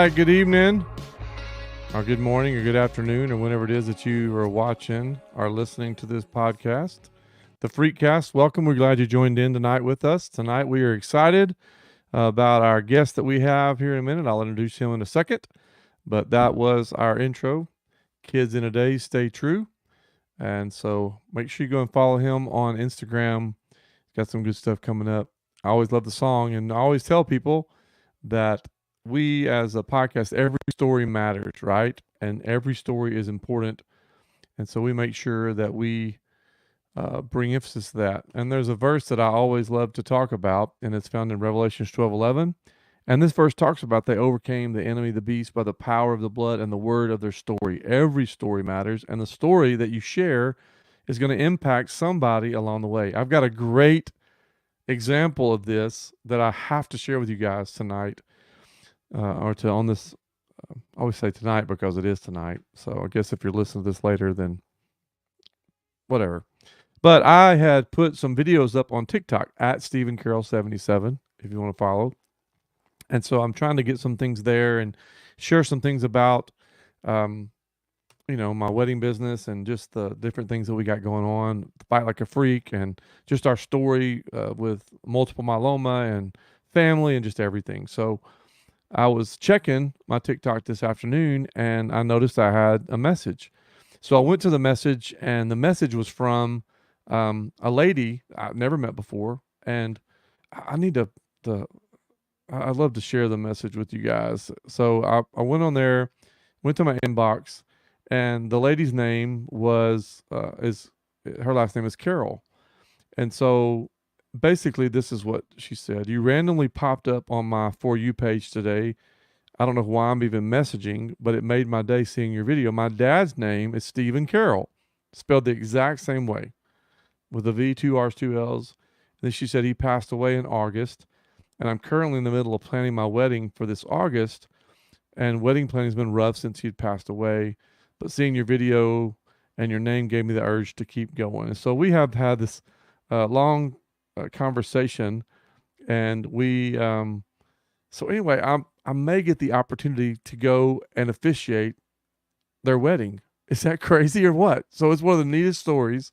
right, good evening, or good morning, or good afternoon, or whenever it is that you are watching or listening to this podcast. The Freakcast, welcome. We're glad you joined in tonight with us. Tonight we are excited about our guest that we have here in a minute. I'll introduce him in a second, but that was our intro. Kids in a Day, Stay True. And so make sure you go and follow him on Instagram. Got some good stuff coming up. I always love the song, and I always tell people that we as a podcast, every story matters, right? And every story is important. And so we make sure that we bring emphasis to that. And there's a verse that I always love to talk about, and it's found in Revelations 12:11. And this verse talks about they overcame the enemy, the beast, by the power of the blood and the word of their story. Every story matters, and the story that you share is going to impact somebody along the way. I've got a great example of this that I have to share with you guys tonight, on this. I always say tonight because it is tonight. So I guess if you're listening to this later, then whatever. But I had put some videos up on TikTok at Stephen Carroll 77, if you want to follow. And so I'm trying to get some things there and share some things about, my wedding business and just the different things that we got going on, Fight Like a Freak, and just our story with multiple myeloma and family and just everything. So I was checking my TikTok this afternoon and I noticed I had a message. So I went to the message, and the message was from a lady I've never met before. And I need to I'd love to share the message with you guys. So I went on there, went to my inbox, and the lady's name is her last name is Carol. And so basically this is what she said. You randomly popped up on my For You page today. I don't know why I'm even messaging, but it made my day seeing your video. My dad's name is Stephen Carroll, spelled the exact same way, with a V, two R's, two L's. And then she said he passed away in August, and I'm currently in the middle of planning my wedding for this August, and wedding planning's been rough since he'd passed away. But seeing your video and your name gave me the urge to keep going. And so we have had this long conversation, and so anyway, I may get the opportunity to go and officiate their wedding. Is that crazy or what? So it's one of the neatest stories.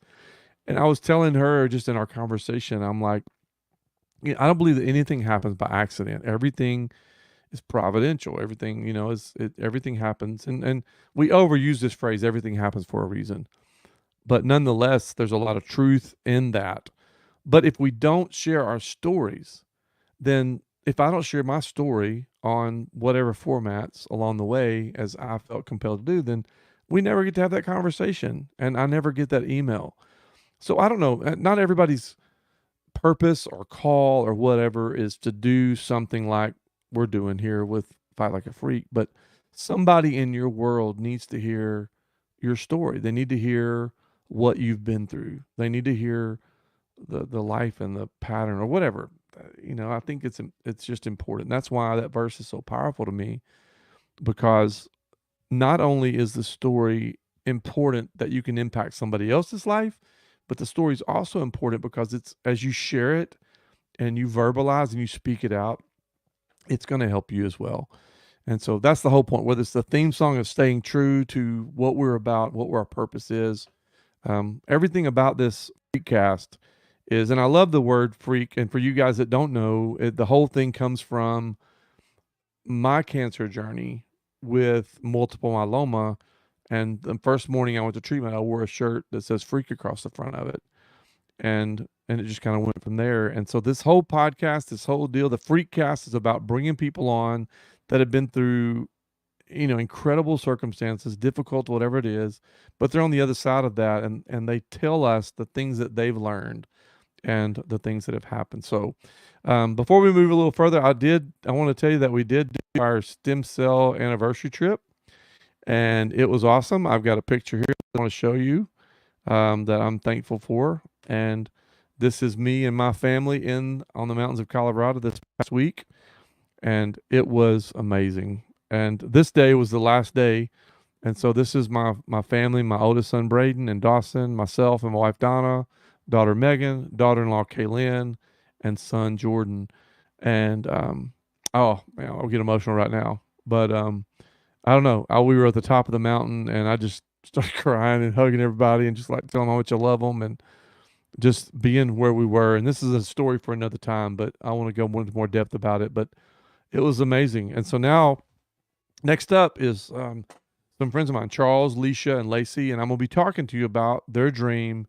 And I was telling her just in our conversation, I'm like, I don't believe that anything happens by accident. Everything is providential. Everything, everything happens. And we overuse this phrase, everything happens for a reason. But nonetheless, there's a lot of truth in that. But if we don't share our stories, then if I don't share my story on whatever formats along the way as I felt compelled to do, then we never get to have that conversation, and I never get that email. So I don't know. Not everybody's purpose or call or whatever is to do something like we're doing here with Fight Like a Freak, but somebody in your world needs to hear your story. They need to hear what you've been through. They need to hear the life and the pattern or whatever. I think it's just important. That's why that verse is so powerful to me, because not only is the story important that you can impact somebody else's life, but the story is also important because it's, as you share it and you verbalize and you speak it out, it's going to help you as well. And so that's the whole point, whether it's the theme song of staying true to what we're about, what our purpose is. Everything about this Freakcast is, and I love the word freak. And for you guys that don't know, the whole thing comes from my cancer journey with multiple myeloma. And the first morning I went to treatment, I wore a shirt that says freak across the front of it. And it just kind of went from there. And so this whole podcast, this whole deal, the Freakcast, is about bringing people on that have been through, incredible circumstances, difficult, whatever it is, but they're on the other side of that. And they tell us the things that they've learned and the things that have happened. So before we move a little further, I want to tell you that we did do our stem cell anniversary trip, and it was awesome. I've got a picture here I want to show you that I'm thankful for. And this is me and my family on the mountains of Colorado this past week, and it was amazing. And this day was the last day. And so this is my family, my oldest son, Braden, and Dawson, myself and my wife, Donna, daughter, Megan, daughter-in-law, Kaylin, and son, Jordan. And, oh man, I'll get emotional right now. But I don't know. We were at the top of the mountain, and I just started crying and hugging everybody, and just like telling them how much I love them, and just being where we were. And this is a story for another time, but I want to go into more depth about it. But it was amazing. And so now, next up is some friends of mine, Charles, Leisha, and Lacey, and I'm going to be talking to you about their dream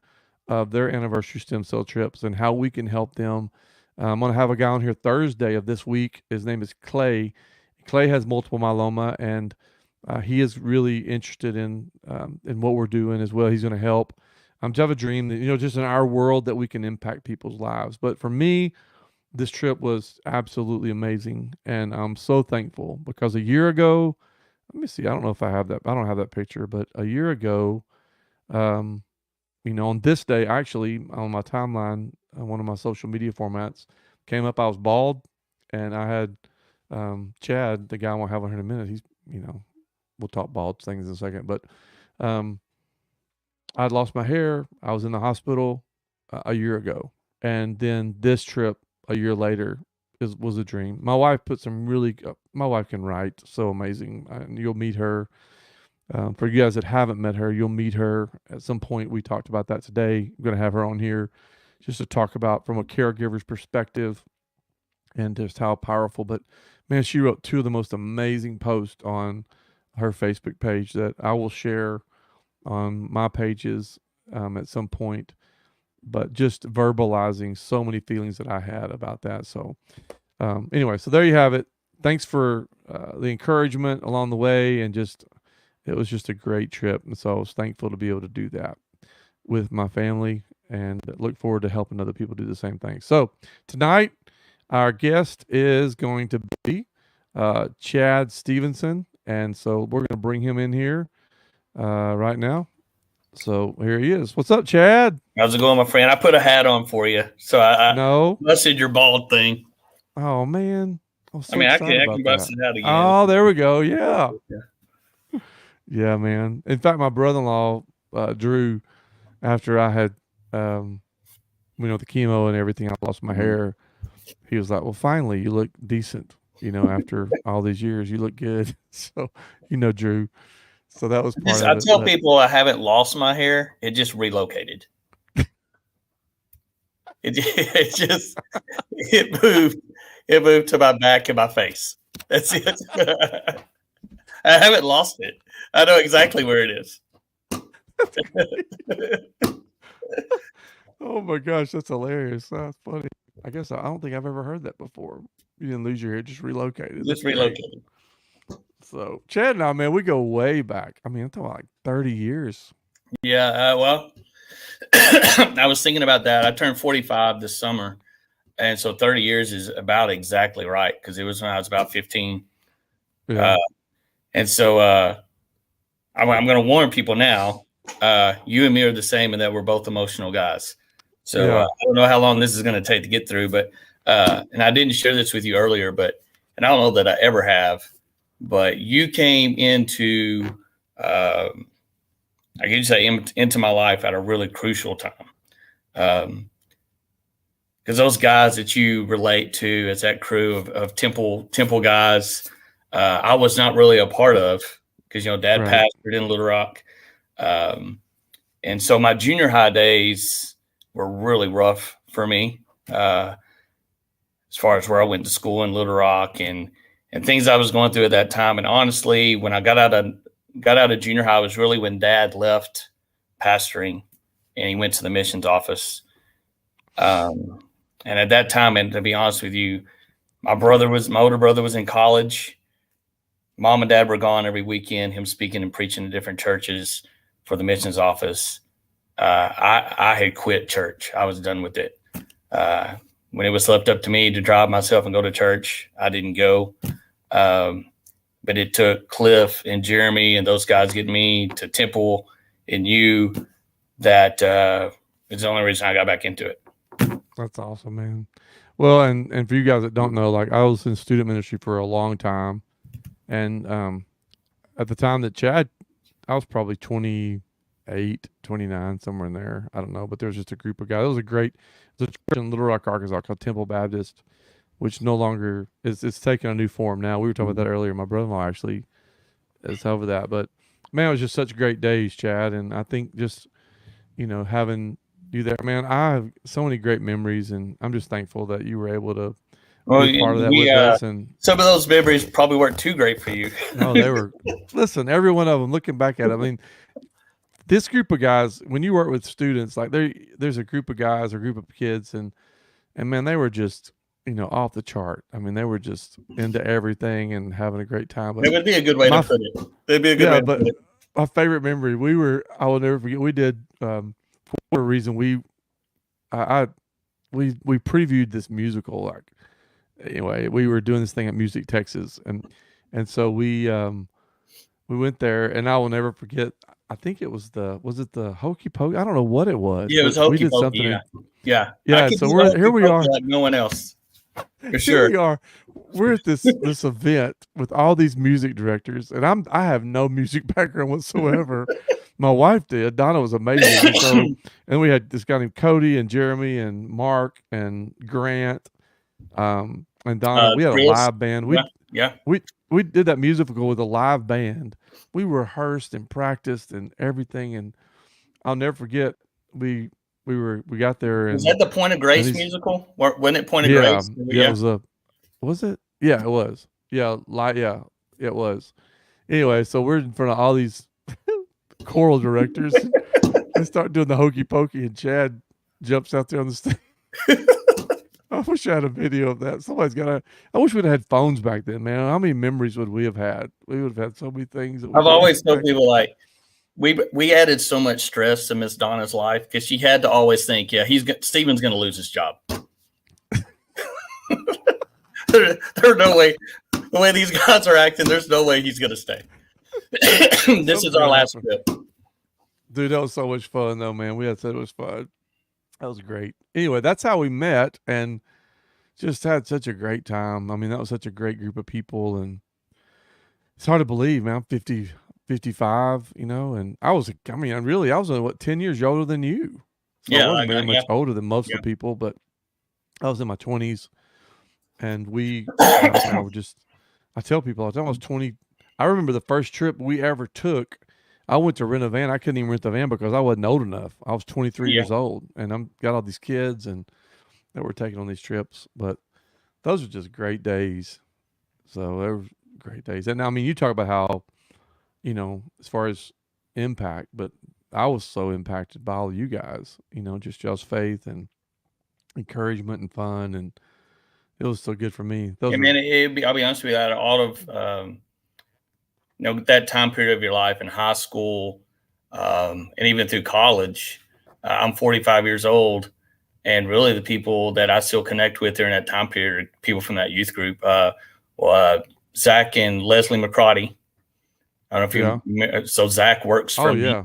of their anniversary stem cell trips and how we can help them. I'm going to have a guy on here Thursday of this week. His name is Clay. Clay has multiple myeloma, and he is really interested in what we're doing as well. He's going to help. Just have a dream that, just in our world, that we can impact people's lives. But for me, this trip was absolutely amazing, and I'm so thankful because a year ago, let me see, I don't know if I have that. I don't have that picture, but a year ago, um, on this day, actually, on my timeline, on one of my social media formats, came up. I was bald, and I had Chad, the guy I won't have on here in a minute. He's, we'll talk bald things in a second, but um, I'd lost my hair. I was in the hospital a year ago, and then this trip a year later was a dream. My wife put some really. My wife can write so amazing, and you'll meet her. For you guys that haven't met her, you'll meet her at some point. We talked about that today. I'm going to have her on here just to talk about from a caregiver's perspective and just how powerful. But man, she wrote two of the most amazing posts on her Facebook page that I will share on my pages at some point. But just verbalizing so many feelings that I had about that. So anyway, so there you have it. Thanks for the encouragement along the way, and it was just a great trip. And so I was thankful to be able to do that with my family, and look forward to helping other people do the same thing. So tonight, our guest is going to be Chad Stevenson. And so we're going to bring him in here right now. So here he is. What's up, Chad? How's it going, my friend? I put a hat on for you, so I No. busted your bald thing. Oh man, I'm so I excited can about bust that. it out again. Oh, there we go. Yeah. Yeah, man. In fact, my brother-in-law, Drew, after I had, the chemo and everything, I lost my hair. He was like, "Well, finally, you look decent. After all these years, you look good." So, Drew. So that was part of I it. tell people I haven't lost my hair; it just relocated. it moved. It moved to my back and my face. That's it. I haven't lost it. I know exactly where it is. Oh my gosh, that's hilarious. That's funny. I guess I don't think I've ever heard that before. You didn't lose your hair, just relocated. Just relocated. So Chad and I, man, we go way back. I mean, I'm talking like 30 years. Yeah, well, I was thinking about that. I turned 45 this summer, and so 30 years is about exactly right, because it was when I was about 15. Yeah. And so I'm going to warn people now. You and me are the same in that we're both emotional guys. So Yeah. I don't know how long this is going to take to get through, but and I didn't share this with you earlier, and I don't know that I ever have, but you came into I could say into my life at a really crucial time. Because those guys that you relate to as that crew of temple guys, I was not really a part of, because Dad pastored in Little Rock, and so my junior high days were really rough for me, as far as where I went to school in Little Rock and things I was going through at that time. And honestly, when I got out of junior high was really when Dad left pastoring and he went to the missions office. And at that time, and to be honest with you, my older brother was in college. Mom and Dad were gone every weekend, him speaking and preaching in different churches for the missions office. I had quit church. I was done with it. When it was left up to me to drive myself and go to church, I didn't go. But it took Cliff and Jeremy and those guys getting me to Temple and you that is the only reason I got back into it. That's awesome, man. Well, and for you guys that don't know, like, I was in student ministry for a long time. And at the time that Chad, I was probably 28, 29, somewhere in there. I don't know, but there was just a group of guys. It was a church in Little Rock, Arkansas called Temple Baptist. which no longer is, it's taken a new form now. We were talking about that earlier. My brother-in-law actually is over that, but man, it was just such great days, Chad. And I think just, having you there, man, I have so many great memories, and I'm just thankful that you were able to Well, be a part of that with us. And some of those memories probably weren't too great for you. no, they were, listen, every one of them, looking back at it, I mean, this group of guys, when you work with students, like there's a group of guys, a group of kids, and man, they were just, off the chart. I mean, they were just into everything and having a great time. But It would be a good way to my, put it. It'd be a good way yeah, to but put it. my favorite memory, I will never forget, we did, for whatever reason, I we previewed this musical. Like, anyway, we were doing this thing at Music Texas, and so we went there, and I will never forget. I think it was the Hokey Pokey? I don't know what it was, Yeah, it was but we hokey did pokey. something. Yeah. I Yeah. could So do the here hokey we pokey are. like no one else, for Here sure. we are. We're at this event with all these music directors, and I have no music background whatsoever. My wife did. Donna was amazing. And we had this guy named Cody and Jeremy and Mark and Grant, and Donna. We had a Chris. live band. Yeah. We did that musical with a live band. We rehearsed and practiced and everything, and I'll never forget. We got there, Was and that the Point of Grace musical? Wasn't it Point of yeah, Grace? yeah, was it? Yeah, it was. Yeah, yeah, it was. Anyway, so we're in front of all these choral directors. They start doing the hokey pokey, and Chad jumps out there on the stage. I wish I had a video of that. I wish we'd have had phones back then, man. How many memories would we have had? We would have had so many things. I've always told people, like, we added so much stress to Miss Donna's life because she had to always think, yeah, Steven's going to lose his job. There's no way. The way these guys are acting, there's no way he's going to stay. This is our last trip. Dude, that was so much fun, though, man. We had so much fun. That was great. Anyway, that's how we met, and just had such a great time. I mean, that was such a great group of people, and it's hard to believe, man. I'm 50, 55, and I was only, what, 10 years older than you. So I wasn't very much older than most of the people, but I was in my 20s, and I tell people, I was 20. I remember the first trip we ever took. I went to rent a van. I couldn't even rent the van because I wasn't old enough. I was 23 years old, and I'm got all these kids and that were taking on these trips. But those were just great days. So they were great days. And I mean, you talk about how, as far as impact, but I was so impacted by all of you guys. Just y'all's faith and encouragement and fun, and it was so good for me. I'll be honest with you, out of all of that time period of your life in high school, and even through college, I'm 45 years old, and really the people that I still connect with during that time period are people from that youth group. Zach and Leslie McCrotty. I don't know if you. So Zach works for me.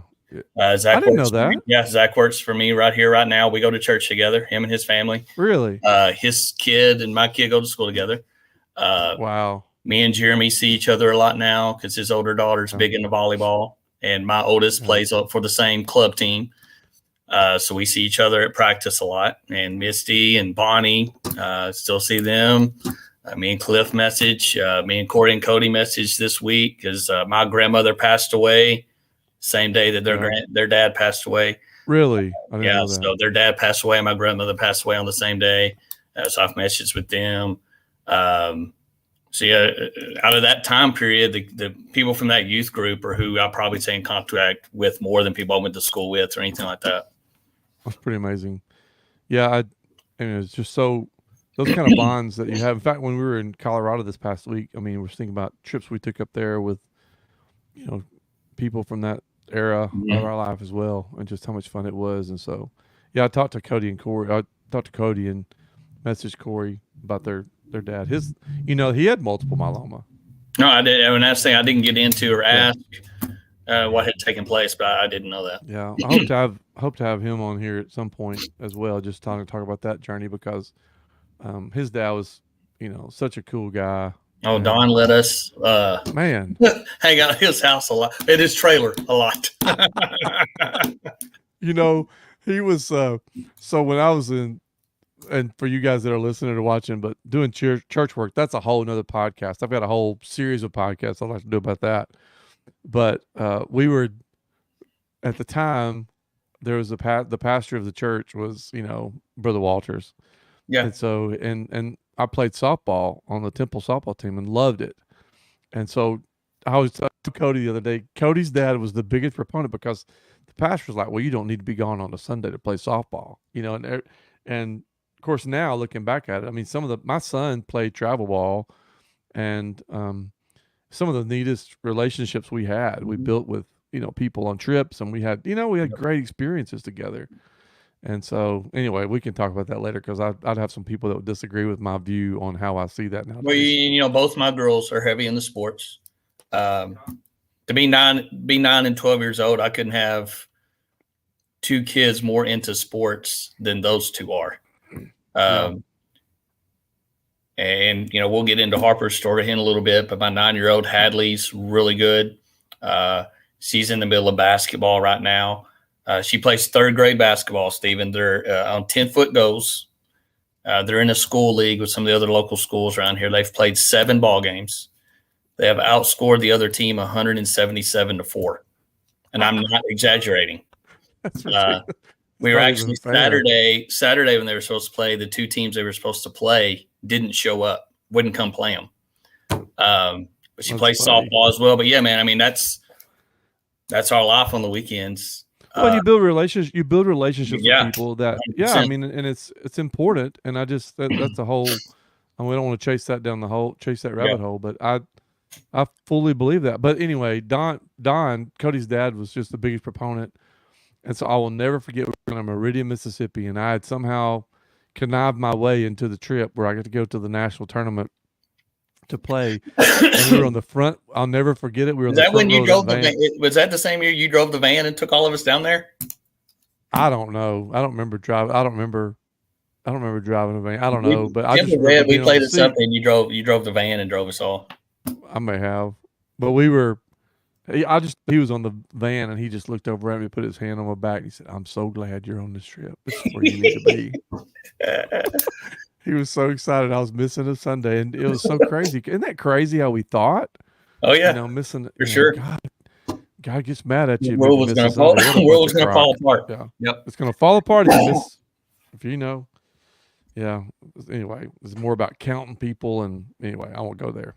Zach, I didn't know that. Yeah, Zach works for me right here, right now. We go to church together, him and his family. Really? His kid and my kid go to school together. Wow. Me and Jeremy see each other a lot now because his older daughter's big into volleyball, and my oldest plays for the same club team. So we see each other at practice a lot. And Misty and Bonnie, still see them. Me and Cliff message. Me and Corey and Cody message this week because my grandmother passed away same day that their dad passed away. Really? I didn't know that. So their dad passed away, and my grandmother passed away on the same day. So I've messaged with them. So yeah, out of that time period, the people from that youth group are who I probably stay in contact with more than people I went to school with or anything like that. That's pretty amazing. Yeah, it's just so those kind of bonds that you have. In fact, when we were in Colorado this past week, I mean, we're thinking about trips we took up there with, people from that era of our life as well, and just how much fun it was. And so, yeah, I talked to Cody and messaged Corey about their dad. He had multiple myeloma. No, I did. And that's the thing I didn't get into or ask what had taken place, but I didn't know that. Yeah, I hope to have him on here at some point as well, just talk about that journey because his dad was, such a cool guy. Oh, Don let us man hang out at his house a lot, at his trailer a lot. He was so when I was in and for you guys that are listening or watching, but doing church work, that's a whole nother podcast. I've got a whole series of podcasts I'd like to do about that. But we were at the time there was the pastor of the church was Brother Walters, Yeah. and so and I played softball on the Temple softball team and loved it, and so I was talking to Cody the other day. Cody's dad was the biggest proponent because the pastor was like, "Well, you don't need to be gone on a Sunday to play softball," and of course now looking back at it, I mean, my son played travel ball, and some of the neatest relationships we had, we built with people on trips, and we had great experiences together. And so, anyway, we can talk about that later because I'd have some people that would disagree with my view on how I see that Well, nowadays. both my girls are heavy in the sports. To be 9 and 12 years old, I couldn't have two kids more into sports than those two are. Yeah. And we'll get into Harper's story here in a little bit, but my 9-year-old Hadley's really good. She's in the middle of basketball right now. She plays third grade basketball, Stephen. They're on 10-foot goals. They're in a school league with some of the other local schools around here. They've played 7 ball games. They have outscored the other team 177-4. And I'm not exaggerating. That's ridiculous. We were actually Saturday when they were supposed to play, the two teams they were supposed to play didn't show up, wouldn't come play them. But she plays softball as well. But yeah, man, I mean, that's our life on the weekends. Well, you build relationships. You build relationships with people that, 100%. I mean, and it's important. And I just that's a whole. And we don't want to chase that rabbit hole. But I fully believe that. But anyway, Don, Cody's dad was just the biggest proponent, and so I will never forget. We were in Meridian, Mississippi, and I had somehow connived my way into the trip where I got to go to the national tournament to play. And we were on the front. I'll never forget it. We were. Is that when you drove the van? Was that the same year you drove the van and took all of us down there? I don't know. I don't remember driving. I don't remember driving a van. I don't know. But I just read we played at something. You drove the van and drove us all. I may have, but we were. He was on the van and he just looked over at me, put his hand on my back, and he said, "I'm so glad you're on this trip. This is where you need to be." He was so excited I was missing a Sunday, and it was so crazy. Isn't that crazy how we thought? Oh yeah, missing for sure. God gets mad at you. The world was going to fall apart. Yeah, yep. It's going to fall apart if you miss. Yeah. Anyway, it's more about counting people, and anyway, I won't go there.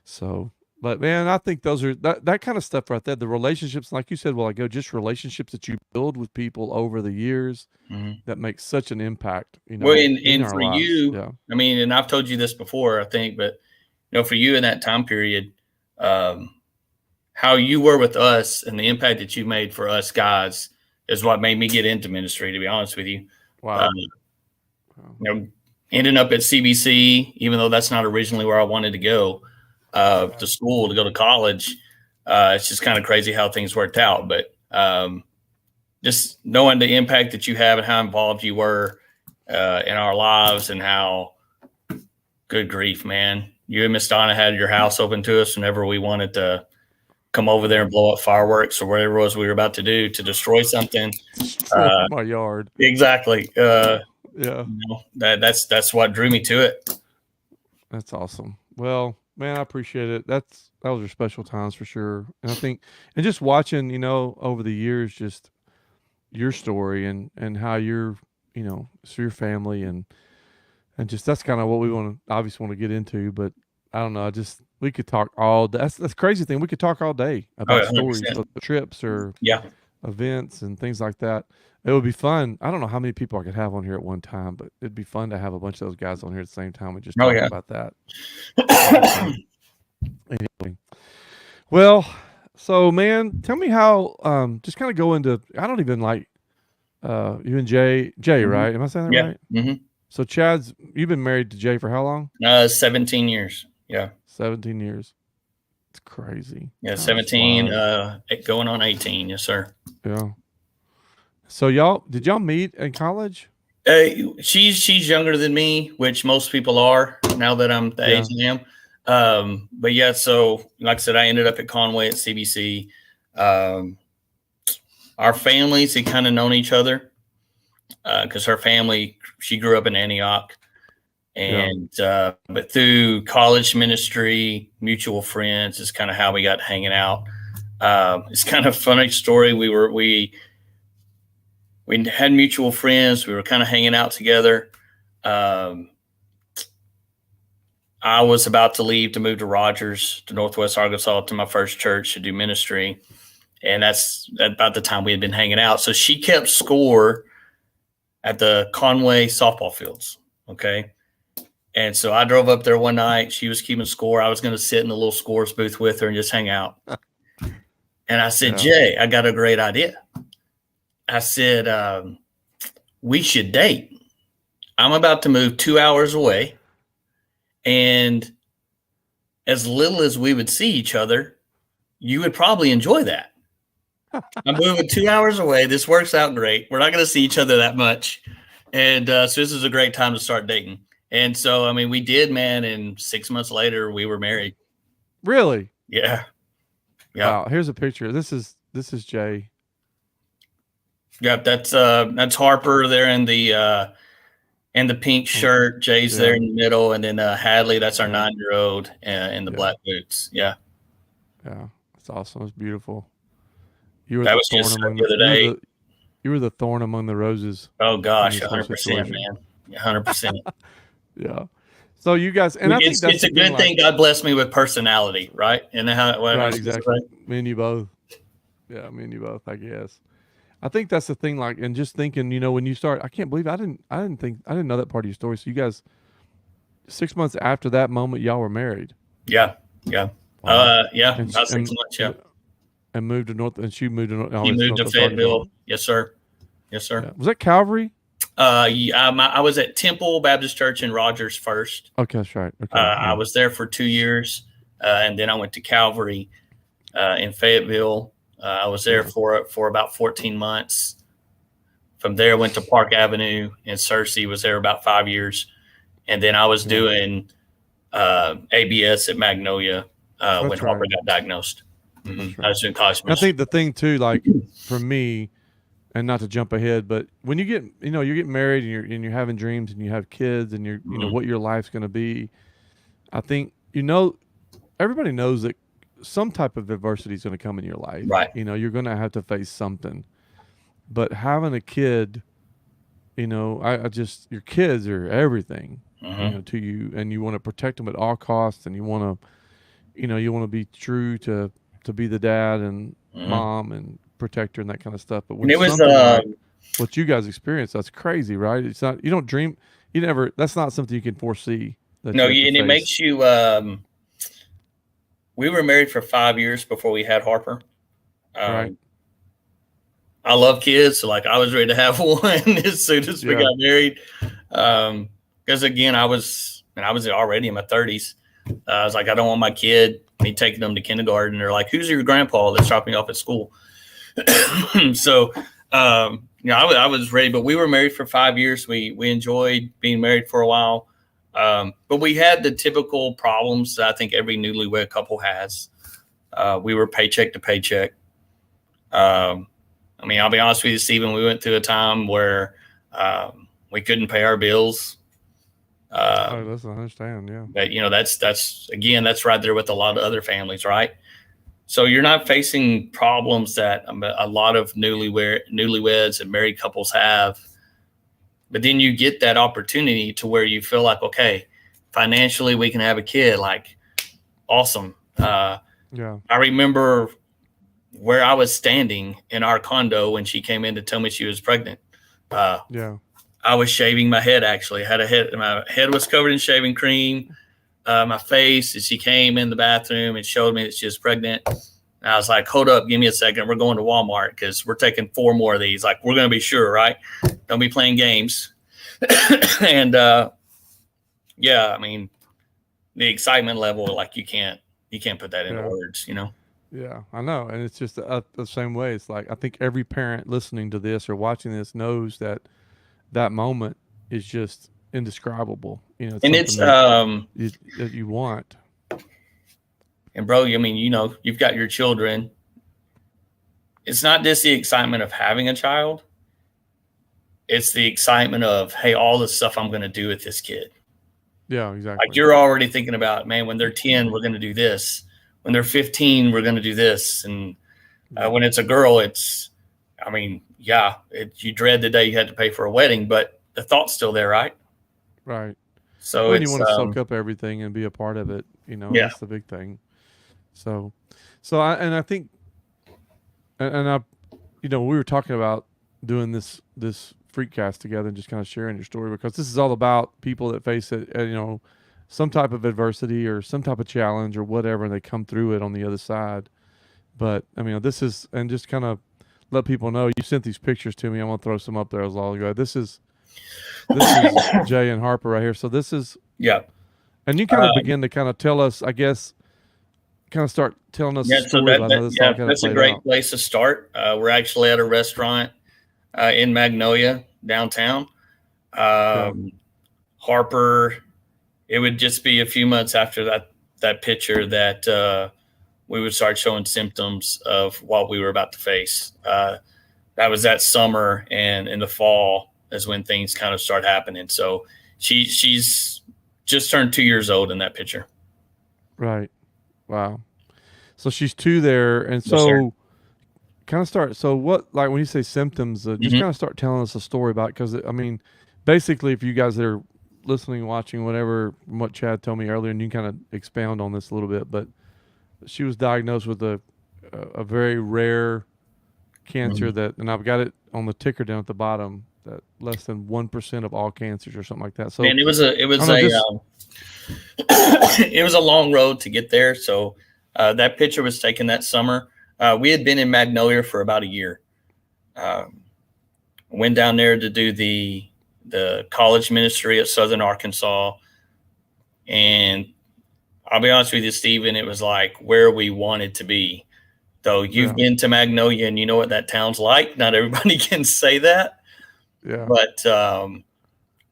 So, but man, I think those are that kind of stuff right there. The relationships, like you said, just relationships that you build with people over the years that make such an impact. Well, and for lives. you, I mean, and I've told you this before, I think, but for you in that time period, how you were with us and the impact that you made for us guys is what made me get into ministry. To be honest with you, wow. Ending up at CBC, even though that's not originally where I wanted to go. To school, to go to college. It's just kind of crazy how things worked out. But just knowing the impact that you have and how involved you were in our lives, and how, good grief, man. You and Miss Donna had your house open to us whenever we wanted to come over there and blow up fireworks or whatever it was we were about to do to destroy something. My yard. Exactly. Yeah. That's what drew me to it. That's awesome. Well, man, I appreciate it. Those are special times for sure. And I think, and just watching, over the years, just your story and how you're, so your family and just, that's kind of what we obviously want to get into, but I don't know. We could talk all day. That's the crazy thing. We could talk all day about stories of trips or events and things like that. It would be fun. I don't know how many people I could have on here at one time, but it'd be fun to have a bunch of those guys on here at the same time and just talk about that. Anyway. Well, so man, tell me how, just kind of go into, I don't even like, you and Jay, right? Am I saying that right? Mm-hmm. So you've been married to Jay for how long? 17 years. Yeah. 17 years. It's crazy. Yeah. 17, going on 18. Yes, sir. Yeah. So did y'all meet in college? She's younger than me, which most people are now that I'm the age I am. But yeah, so like I said, I ended up at Conway at CBC. Our families had kind of known each other. because her family, she grew up in Antioch. Yeah. And but through college ministry, mutual friends is kind of how we got hanging out. It's kind of a funny story. We had mutual friends. We were kind of hanging out together. Um, I was about to leave to move to Rogers, to Northwest Arkansas, to my first church to do ministry, and that's about the time we had been hanging out. So she kept score at the Conway softball fields. Okay. And so I drove up there one night. She was keeping score. I was going to sit in the little scores booth with her and just hang out. And I said, Yeah. Jay, I got a great idea. I said, we should date. I'm about to move 2 hours away. And as little as we would see each other, you would probably enjoy that. I'm moving 2 hours away. This works out great. We're not going to see each other that much. And so this is a great time to start dating. And so, I mean, we did, man. And 6 months later, we were married. Really? Yeah. Yeah. Wow. Here's a picture. This is Jay. Yep. That's Harper there in the pink shirt. Jay's there in the middle. And then Hadley, that's our 9-year-old in the black boots. Yeah. Yeah. That's awesome. It's beautiful. You were that the was thorn just among the other day. You were the thorn among the roses. Oh gosh, 100%, man. 100%. Yeah. So you guys, and I think that's a good thing. God blessed me with personality, right? And how right, exactly. Me and you both. Yeah, me and you both. I guess. I think that's the thing. Like, and just thinking, when you start, I can't believe I didn't know that part of your story. So you guys, 6 months after that moment, y'all were married. Yeah, yeah, yeah. About 6 months. Yeah. And moved to North, and she moved to North. He moved to Fayetteville. Yes, sir. Yes, sir. Yeah. Was that Calvary? I was at Temple Baptist Church in Rogers first. Okay, that's right. Okay. I was there for 2 years, and then I went to Calvary in Fayetteville. I was there for about 14 months. From there, I went to Park Avenue in Searcy. Was there about 5 years, and then I was doing ABS at Magnolia when Harper got diagnosed. Mm-hmm. Right. I was doing college. I think the thing too, like for me, and not to jump ahead, but when you get, you're getting married and you're having dreams and you have kids and you're, what your life's going to be. I think, everybody knows that some type of adversity is going to come in your life. Right. You're going to have to face something, but having a kid, I just, your kids are everything, to you, and you want to protect them at all costs. And you want to be true to be the dad and mom and protector and that kind of stuff. But when it was like what you guys experienced, that's crazy, right? It's not, you don't dream, that's not something you can foresee. No, and it makes you, we were married for 5 years before we had Harper. Right. I love kids. So I was ready to have one as soon as we got married. Because again, I was already in my 30s. I was like, I don't want my kid, me taking them to kindergarten. They're like, who's your grandpa that's dropping me off at school? So, I was ready, but we were married for 5 years. We enjoyed being married for a while. But we had the typical problems that I think every newlywed couple has. We were paycheck to paycheck. I'll be honest with you, Stephen, we went through a time where we couldn't pay our bills. Listen, I understand, yeah. But that's right there with a lot of other families, right? So you're not facing problems that a lot of newlyweds and married couples have. But then you get that opportunity to where you feel like, okay, financially we can have a kid. Like, awesome. I remember where I was standing in our condo when she came in to tell me she was pregnant. I was shaving my head, actually. My head was covered in shaving cream. My face, and she came in the bathroom and showed me that she was pregnant. And I was like, hold up, give me a second. We're going to Walmart because we're taking 4 more of these. Like, we're going to be sure, right? Don't be playing games. And the excitement level, like you can't put that into words, Yeah, I know. And it's just the same way. It's like, I think every parent listening to this or watching this knows that moment is just indescribable. It's that you want. And bro, you've got your children. It's not just the excitement of having a child. it's the excitement of, hey, all the stuff I'm going to do with this kid. Yeah, Like exactly. you're already thinking about, man, when they're 10, we're going to do this. When they're 15, we're going to do this. And Yeah. when it's a girl, it's, I mean, yeah, you dread the day you had to pay for a wedding, but the thought's still there, right? Right. So When you it's, want to soak up everything and be a part of it, yeah. that's the big thing. So, I think, and I, we were talking about doing this freakcast together and just kind of sharing your story, because this is all about people that face it, some type of adversity or some type of challenge or whatever, and they come through it on the other side. But I mean, this is, and just kind of let people know, you sent these pictures to me. I'm gonna throw some up there as well ago. This is Jay and Harper right here. So this is, Yeah. and you kind of begin to kind of tell us, I guess, kind of start telling us Yeah. the So story about how this all kind of that's a played great out. place to start. We're actually at a restaurant in Magnolia downtown. Yeah. Harper, it would just be a few months after that picture that we would start showing symptoms of what we were about to face. That was that summer, and in the fall is when things kind of start happening. So she's just turned 2 years old in that picture. Right. Wow. So she's 2 there, and Yes, sir. so kind of start. So what, like when you say symptoms, just Mm-hmm. kind of start telling us a story about, because I mean, basically, if you guys that are listening, watching, whatever, from what Chad told me earlier, and you can kind of expound on this a little bit, but she was diagnosed with a very rare cancer Mm-hmm. that, and I've got it on the ticker down at the bottom, that less than 1% of all cancers or something like that. So Man, it was a I don't know, just it was a long road to get there. So that picture was taken that summer. We had been in Magnolia for about a year. Went down there to do the college ministry at Southern Arkansas, and I'll be honest with you, Stephen, it was like where we wanted to be. Though you've yeah, been to Magnolia and you know what that town's like. Not everybody can say that, yeah, but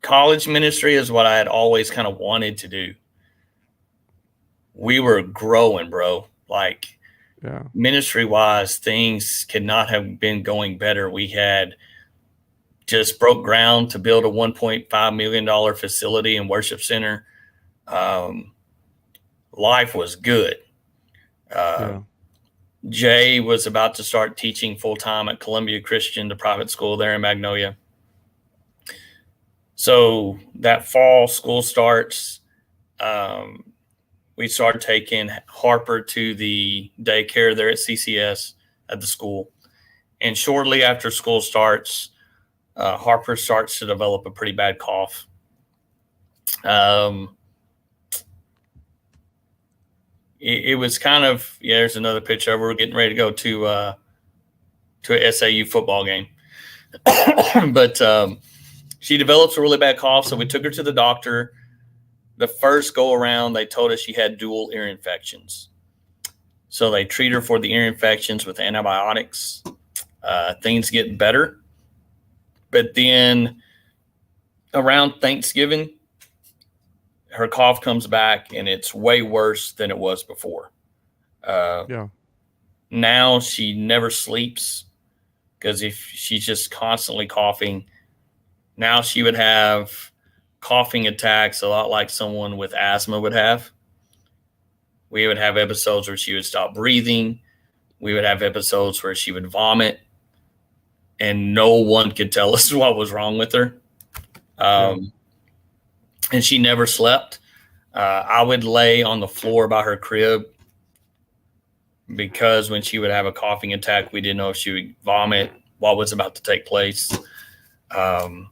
college ministry is what I had always kind of wanted to do. We were growing, bro. Like yeah, ministry wise, things could not have been going better. We had just broke ground to build a $1.5 million facility and worship center. Um, Life was good. Uh, yeah, Jay was about to start teaching full time at Columbia Christian, the private school there in Magnolia. So that fall, school starts. We started taking Harper to the daycare there at CCS at the school. And shortly after school starts, Harper starts to develop a pretty bad cough. It was kind of, yeah, there's another picture. We're getting ready to go to an SAU football game. But she develops a really bad cough. So we took her to the doctor. The first go around, they told us she had dual ear infections. So they treat her for the ear infections with antibiotics. Things get better. But then around Thanksgiving, her cough comes back and it's way worse than it was before. yeah, Now she never sleeps because if she's just constantly coughing, now she would have coughing attacks a lot like someone with asthma would have. We would have episodes where she would stop breathing. We would have episodes where she would vomit, and no one could tell us what was wrong with her. yeah, And she never slept. I would lay on the floor by her crib because when she would have a coughing attack, we didn't know if she would vomit, what was about to take place. and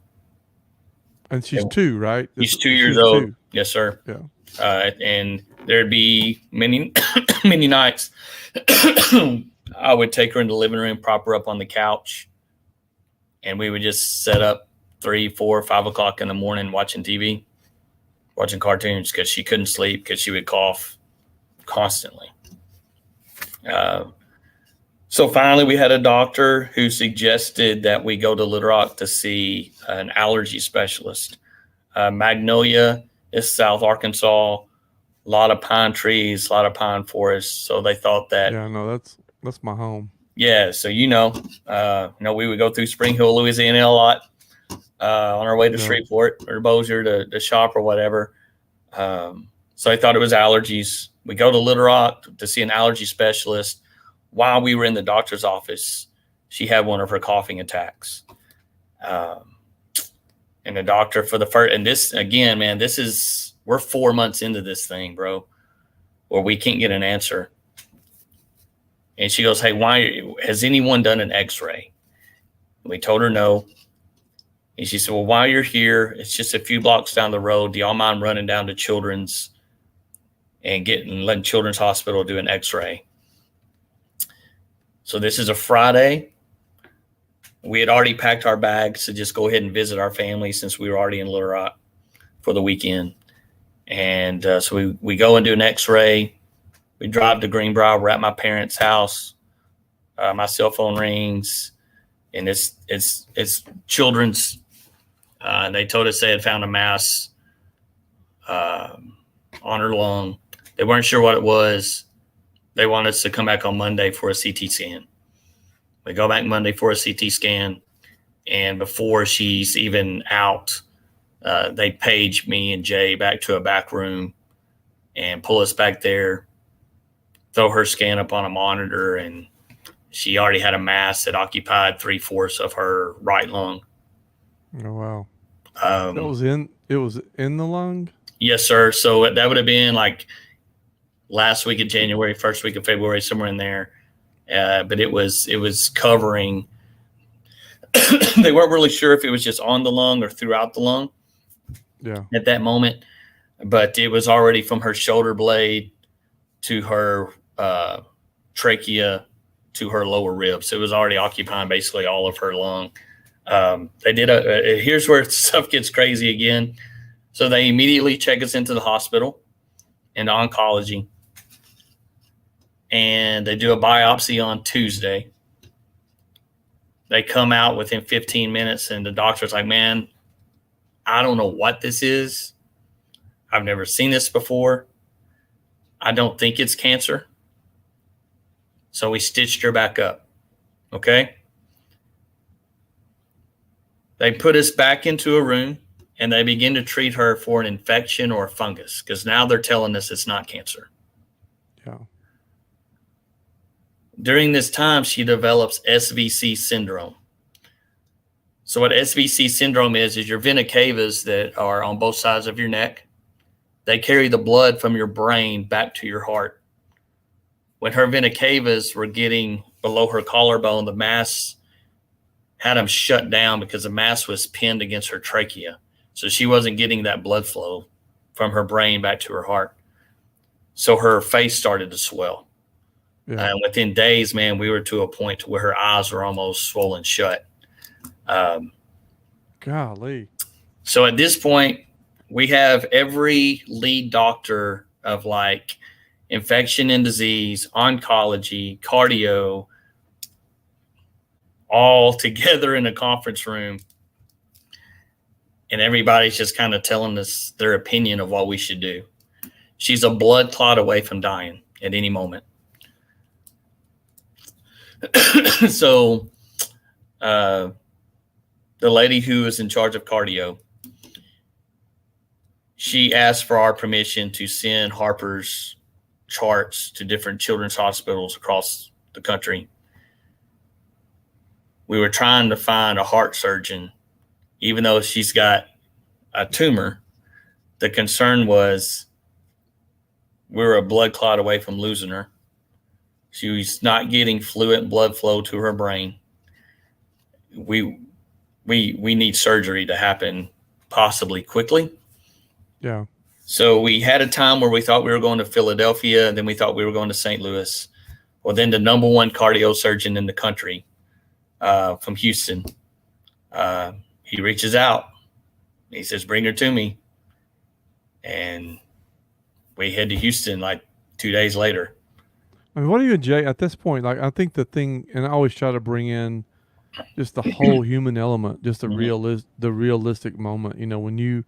she's 2, right? She's 2 years She's old. 2. Yes, sir. Yeah, And there'd be many, many nights I would take her in the living room, prop her up on the couch, and we would just set up 3, 4, 5 o'clock in the morning watching TV, watching cartoons because she couldn't sleep because she would cough constantly. So finally, we had a doctor who suggested that we go to Little Rock to see an allergy specialist. Magnolia is South Arkansas, a lot of pine trees, a lot of pine forests. So they thought that, yeah. No, that's my home. yeah. So we would go through Spring Hill, Louisiana a lot. on our way to Yeah. Shreveport or Bossier to shop or whatever. So I thought it was allergies. We go to Little Rock to see an allergy specialist. While we were in the doctor's office, she had one of her coughing attacks. Um, and the doctor for the first, and this again, man, we're 4 months into this thing, bro, where we can't get an answer. And she goes, "Hey, why has anyone done an X-ray?" We told her no. And she said, "Well, while you're here, it's just a few blocks down the road. Do y'all mind running down to Children's and letting Children's Hospital do an X-ray?" So this is a Friday. We had already packed our bags to just go ahead and visit our family since we were already in Little Rock for the weekend. And so we go and do an X-ray. We drive to Greenbrier. We're at my parents' house. My cell phone rings, and it's Children's. And they told us they had found a mass on her lung. They weren't sure what it was. They wanted us to come back on Monday for a CT scan. We go back Monday for a CT scan, and before she's even out, they page me and Jay back to a back room and pull us back there, throw her scan up on a monitor, and she already had a mass that occupied 3/4 of her right lung. Oh wow. Um, It was in the lung? yes, sir. So that would have been like last week of January, first week of February, somewhere in there. But it was covering. They weren't really sure if it was just on the lung or throughout the lung. Yeah. At that moment, but it was already from her shoulder blade to her trachea to her lower ribs. So it was already occupying basically all of her lung. They did here's where stuff gets crazy again. So they immediately check us into the hospital and oncology, and they do a biopsy on Tuesday. They come out within 15 minutes, and the doctor's like, "Man, I don't know what this is. I've never seen this before. I don't think it's cancer." So we stitched her back up. Okay. They put us back into a room and they begin to treat her for an infection or a fungus because now they're telling us it's not cancer. Yeah. During this time, she develops SVC syndrome. So what SVC syndrome is your vena cavas that are on both sides of your neck. They carry the blood from your brain back to your heart. When her vena cavas were getting below her collarbone, the mass had them shut down because the mass was pinned against her trachea. So she wasn't getting that blood flow from her brain back to her heart. So her face started to swell. Yeah. And within days, man, we were to a point to where her eyes were almost swollen shut. Golly. So at this point, we have every lead doctor of like infection and disease, oncology, cardio, all together in a conference room. And everybody's just kind of telling us their opinion of what we should do. She's a blood clot away from dying at any moment. So the lady who is in charge of cardio, she asked for our permission to send Harper's charts to different children's hospitals across the country. We were trying to find a heart surgeon, even though she's got a tumor. The concern was we were a blood clot away from losing her. She was not getting fluid blood flow to her brain. We need surgery to happen possibly quickly. Yeah. So we had a time where we thought we were going to Philadelphia, and then we thought we were going to St. Louis. Well, then the number one cardio surgeon in the country from Houston, he reaches out. He says, "Bring her to me." And we head to Houston like 2 days later. I mean, what are you and Jay at this point? Like, I think the thing, and I always try to bring in just the whole human element, just the realistic moment. You know, when you,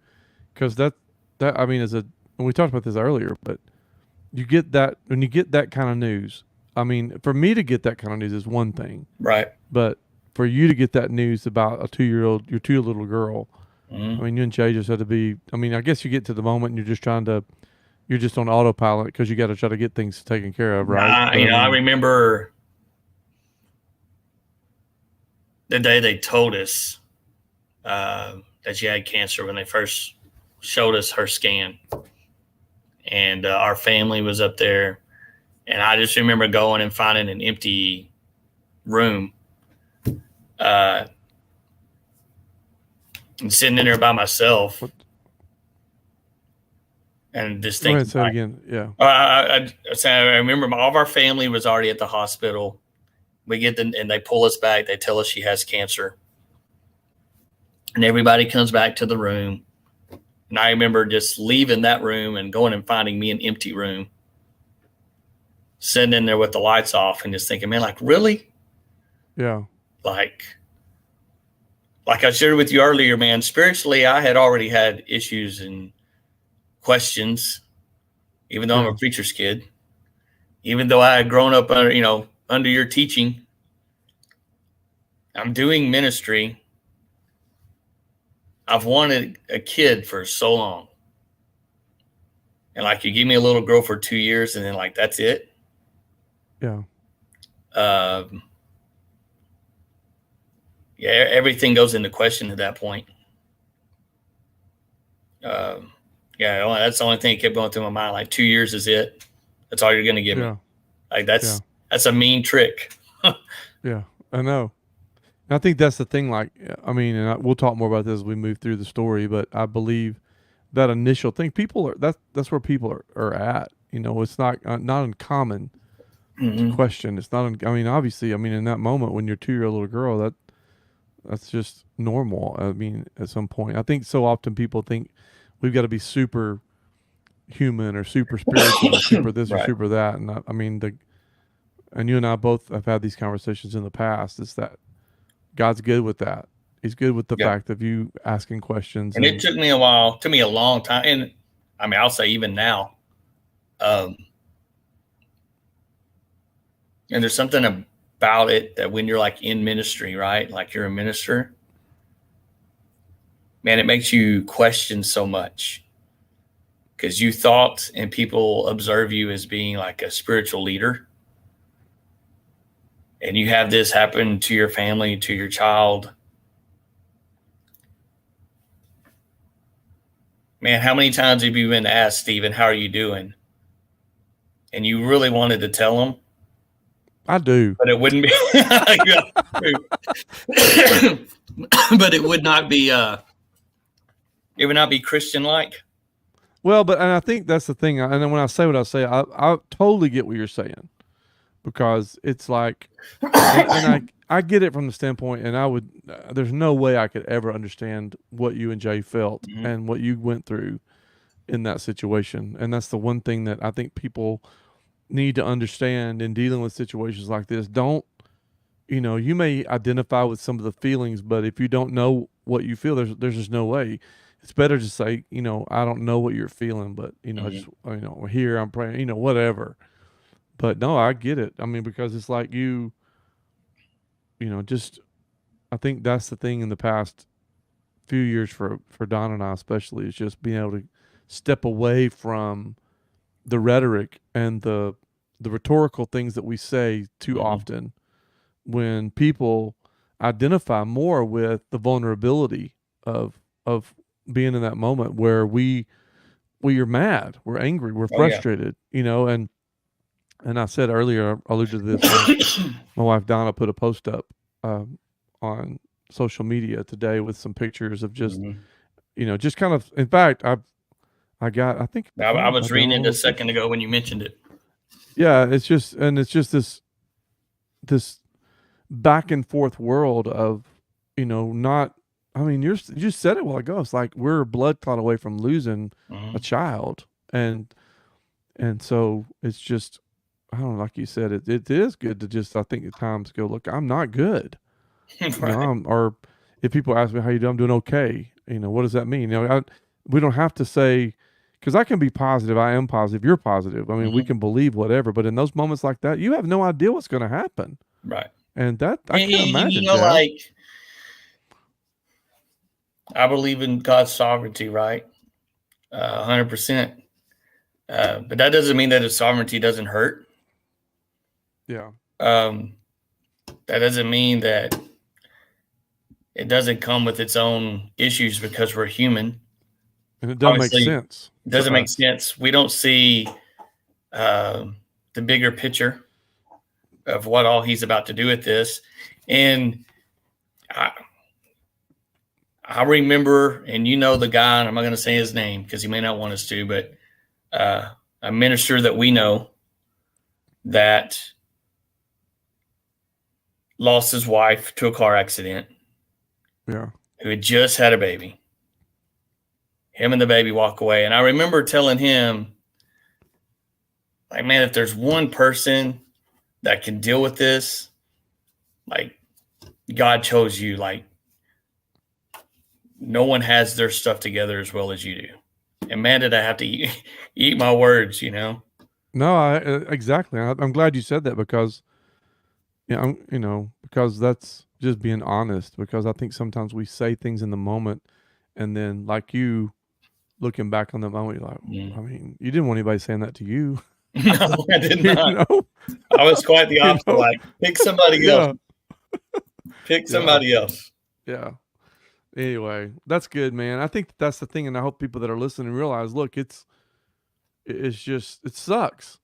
because that I mean, and we talked about this earlier, but you get that when you get that kind of news. I mean, for me to get that kind of news is one thing, Right. but for you to get that news about your 2-year little girl, I Mhm. mean, you and Jay just had to be. I mean, I guess you get to the moment and you're just on autopilot because you got to try to get things taken care of, right? But I I mean, remember the day they told us that she had cancer when they first showed us her scan, and our family was up there, and I just remember going and finding an empty room uh, and sitting in there by myself what, and just go ahead thinking and say it like, again. Yeah, I remember all of our family was already at the hospital. We get and they pull us back. They tell us she has cancer, and everybody comes back to the room. And I remember just leaving that room and going and finding me an empty room, sitting in there with the lights off, and just thinking, man, like really, yeah, like I shared with you earlier, man. Spiritually, I had already had issues and questions, even though I'm a yeah, preacher's kid, even though I had grown up under under your teaching. I'm doing ministry. I've wanted a kid for so long. And like you give me a little girl for 2 years and then like that's it. yeah, Um, yeah, everything goes into question at that point. Um, yeah, that's the only thing that kept going through my mind. Like 2 years is it. That's all you're gonna give me. yeah, Like yeah, that's a mean trick. yeah. I know. And I think that's the thing. Like, I mean, and we'll talk more about this as we move through the story. But I believe that initial thing, people are that's where people are at. You know, it's not uncommon to Mm-hmm. question. It's not. I mean, obviously, I mean, in that moment when you're 2-year little girl, that's just normal. I mean, at some point, I think so often people think we've got to be super human or super spiritual or super this or Right. super that. And I mean, and you and I both have had these conversations in the past. It's that God's good with that. He's good with the Yeah. fact of you asking questions And it and took me a while, took me a long time. And I mean, I'll say even now, um, and there's something about it that when you're like in ministry, right? Like you're a minister, man, it makes you question so much because you thought and people observe you as being like a spiritual leader. And you have this happen to your family, to your child. Man, how many times have you been asked, Stephen, how are you doing? And you really wanted to tell them, I do. but it wouldn't be, but it would not be, it would not be Christian like. Well, but and I think that's the thing. And then when I say what I say, I totally get what you're saying because it's like, and I get it from the standpoint, and I would there's no way I could ever understand what you and Jay felt Mhm. and what you went through in that situation. And that's the one thing that I think people need to understand in dealing with situations like this. Don't, you may identify with some of the feelings, but if you don't know what you feel, there's just no way. It's better to say, I don't know what you're feeling, but I just, Mhm. here I'm praying, whatever. But no, I get it. I mean, because it's like just I think that's the thing in the past few years for Don and I especially is just being able to step away from the rhetoric and the rhetorical things that we say too Mhm. often when people identify more with the vulnerability of being in that moment where we are mad, we're angry, we're Oh yeah. frustrated, and I said earlier, I alluded to this. My wife Donna put a post up on social media today with some pictures of just Mhm. just kind of. In fact, I think I I was reading downloaded it a those second pictures. ago when you mentioned it. Yeah, it's just this back and forth world of not. I mean, you just said it a while ago. It's like we're a blood clot away from losing a Mhm. child, and so it's just I don't know, like you said, it is good to just I think at times go look. I'm not good. Right. Or if people ask me how you do, I'm doing okay. What does that mean? We don't have to say, because I can be positive. I am positive. You're positive. I mean, we Mhm. can believe whatever, but in those moments like that, you have no idea what's going to happen. Right. And that I And, can't you imagine, know, Chad. like, I believe in God's sovereignty, right? 100%. But that doesn't mean that his sovereignty doesn't hurt. Yeah. Um, that doesn't mean that it doesn't come with its own issues because we're human. And it doesn't make Obviously, sense it to doesn't make us. sense. We don't see uh, the bigger picture of what all he's about to do with this. And I, I remember, and you know the guy, and I'm not going to say his name because he may not want us to, but a minister that we know that lost his wife to a car accident, Yeah. who had just had a baby. Him and the baby walk away. And I remember telling him, like, man, if there's one person that can deal with this, like, God chose you. Like, no one has their stuff together as well as you do. And man, did I have to eat my words, you know? No, I exactly. I'm glad you said that because because that's just being honest because I think sometimes we say things in the moment and then like you looking back on the moment you're like, Mm. I mean, you didn't want anybody saying that to you. No, I did You not. know? I was quite the You opposite. know? Like, pick somebody else. Yeah. Pick Yeah. somebody else. Yeah. Anyway, that's good, man. I think that's the thing, and I hope people that are listening realize, look, it's just it sucks,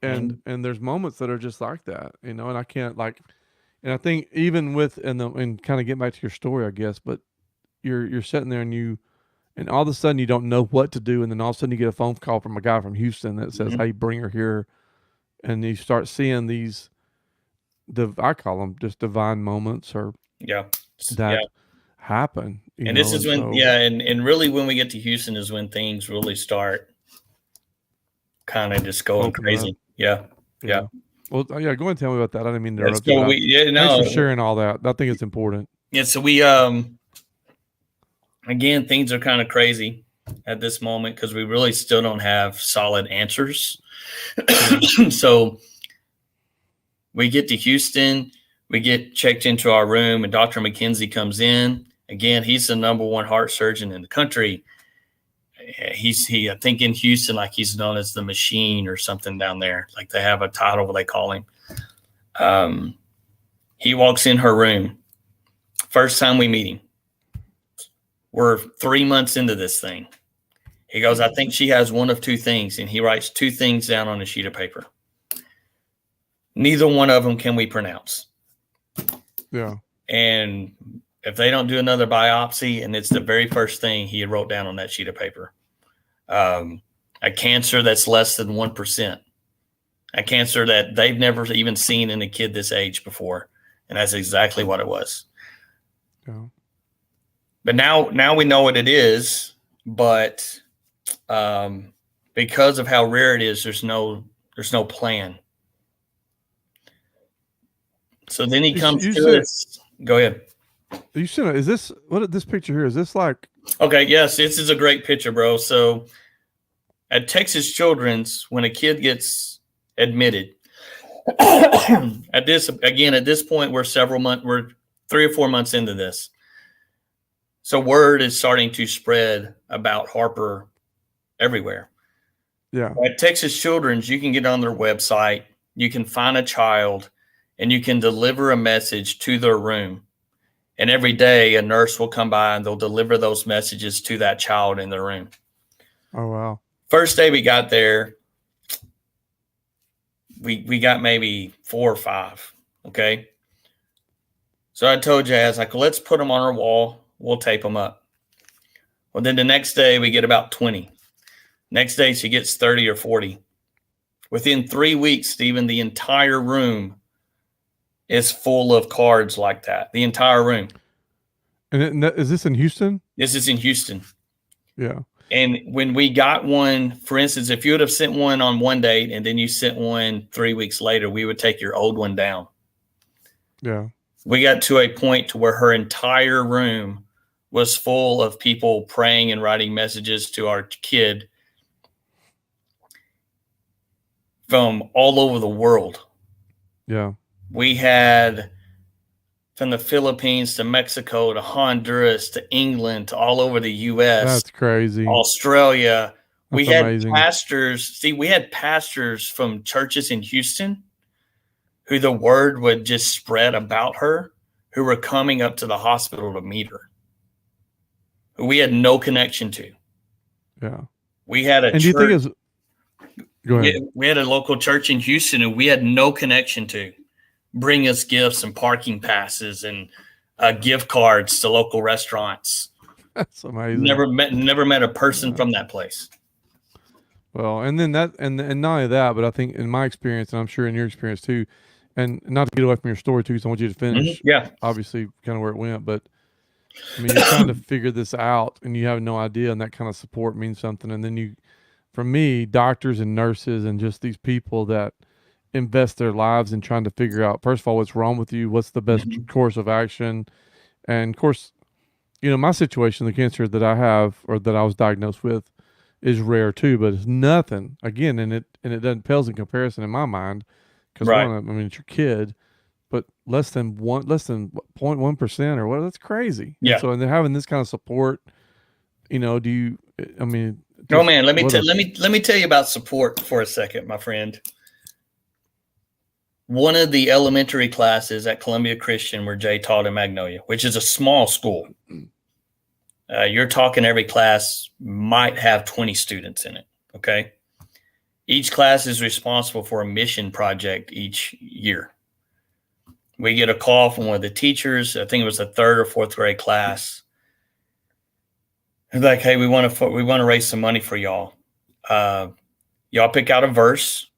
and Mhm. there's moments that are just like that, and I can't like, and I think even with and kind of getting back to your story, I guess, but you're sitting there and all of a sudden you don't know what to do, and then all of a sudden you get a phone call from a guy from Houston that says, Mhm. "Hey, bring her here," and you start seeing these, I call them just divine moments or Yeah. Yeah. that happen, And this is and when, so yeah, and really when we get to Houston is when things really start kind of just going opening up. crazy. Yeah. Yeah. Yeah. Well, yeah, go ahead and tell me about that. I didn't mean to Yeah. interrupt you, So but we, yeah, thanks for no, sharing all that. I think it's important. yeah. So we, again, things are kind of crazy at this moment because we really still don't have solid answers. Yeah. So we get to Houston, we get checked into our room, and Dr. McKenzie comes in. Again, he's the number one heart surgeon in the country. I think in Houston, like he's known as the machine or something down there. Like they have a title what they call him. He walks in her room. First time we meet him. We're 3 months into this thing. He goes, I think she has one of two things. And he writes two things down on a sheet of paper. Neither one of them can we pronounce. Yeah. And if they don't do another biopsy, and it's the very first thing he wrote down on that sheet of paper, a cancer that's less than 1%, a cancer that they've never even seen in a kid this age before. And that's exactly what it was. Yeah. But now we know what it is, but because of how rare it is, there's no plan. So then he comes You to said us. Go ahead. is this what this picture here? Is this like Okay, yes, this is a great picture, bro. So at Texas Children's, when a kid gets admitted, at this point, we're 3 or 4 months into this. So word is starting to spread about Harper everywhere. yeah. At Texas Children's, you can get on their website, you can find a child, and you can deliver a message to their room. And every day, a nurse will come by and they'll deliver those messages to that child in their room. Oh wow. First day we got there, we got maybe 4 or 5. Okay. So I told Jazz, like, let's put them on our wall. We'll tape them up. Well, then the next day we get about 20. Next day she gets 30 or 40. Within 3 weeks, Stephen, the entire room is full of cards like that. The entire room. And is this in Houston? This is in Houston. Yeah. And when we got one, for instance, if you would have sent one on one date and then you sent one 3 weeks later, we would take your old one down. Yeah. We got to a point to where her entire room was full of people praying and writing messages to our kid from all over the world. Yeah. We had from the Philippines to Mexico to Honduras to England to all over the U.S., That's crazy. Australia. We That's had amazing. pastors. See, we had pastors from churches in Houston who the word would just spread about her, who were coming up to the hospital to meet her, who we had no connection to. Yeah. We had a And do you think church. it's go ahead. We had a local church in Houston who we had no connection to bring us gifts and parking passes and gift cards to local restaurants. That's amazing. Never met a person Yeah. from that place. Well, and then that, and not only that, but I think in my experience, and I'm sure in your experience too, and not to get away from your story too, because I want you to finish. Yeah. Obviously, kind of where it went, but I mean, you're trying to figure this out, and you have no idea, and that kind of support means something. And then you, for me, doctors and nurses, and just these people that invest their lives in trying to figure out, first of all, what's wrong with you, what's the best course of action, and of course, my situation, the cancer that I have or that I was diagnosed with, is rare too, but it's nothing again, and it doesn't pales in comparison in my mind, because Right. one, I mean, it's your kid, but less than 0.1% or what? That's crazy. Yeah. And so, and they're having this kind of support. Do you? I mean, Oh man, let me what a- let me tell you about support for a second, my friend. One of the elementary classes at Columbia Christian where Jay taught in Magnolia, which is a small school. You're talking every class might have 20 students in it. Okay. Each class is responsible for a mission project each year. We get a call from one of the teachers. I think it was the third or fourth grade class. They're like, hey, we want to raise some money for y'all. Y'all pick out a verse,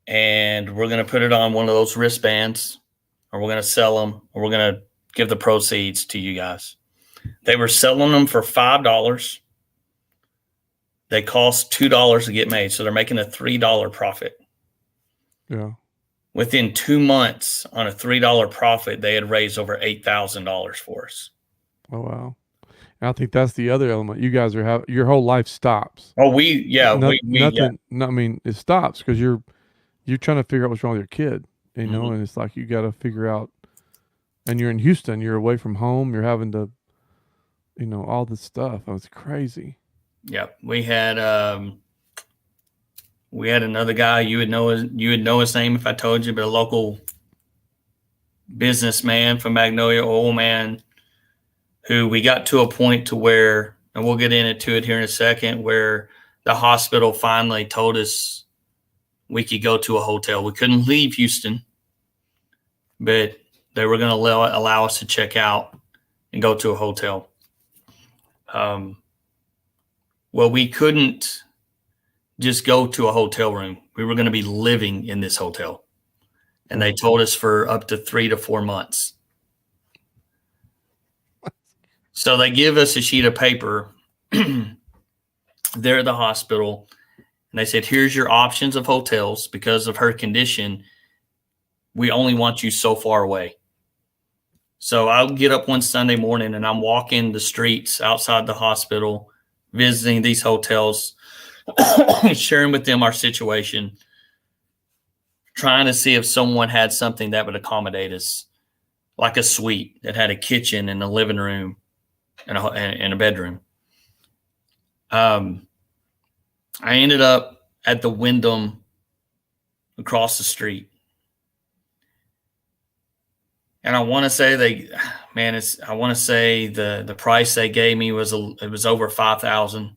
and we're going to put it on one of those wristbands, or we're going to sell them, or we're going to give the proceeds to you guys. They were selling them for $5. They cost $2 to get made, so they're making a $3 profit. Yeah. Within 2 months, on a $3 profit, they had raised over $8,000 for us. Oh wow. And I think that's the other element. You guys are your whole life stops. Oh, nothing. Yeah. I mean, it stops because you're trying to figure out what's wrong with your kid. And it's like you got to figure out. And you're in Houston. You're away from home. You're having to, all this stuff. Oh, it's crazy. Yeah, we had another guy. You would know his name if I told you, but a local businessman from Magnolia, oil man, who we got to a point to where, and we'll get into it here in a second, where the hospital finally told us we could go to a hotel. We couldn't leave Houston, but they were going to allow us to check out and go to a hotel. Well, we couldn't just go to a hotel room. We were going to be living in this hotel. And they told us for up to 3 to 4 months. So they give us a sheet of paper there at the hospital. And they said, here's your options of hotels. Because of her condition, we only want you so far away. So I'll get up one Sunday morning and I'm walking the streets outside the hospital, visiting these hotels, sharing with them our situation, trying to see if someone had something that would accommodate us, like a suite that had a kitchen and a living room and a bedroom. I ended up at the Wyndham across the street. And I want to say the price they gave me was over $5,000.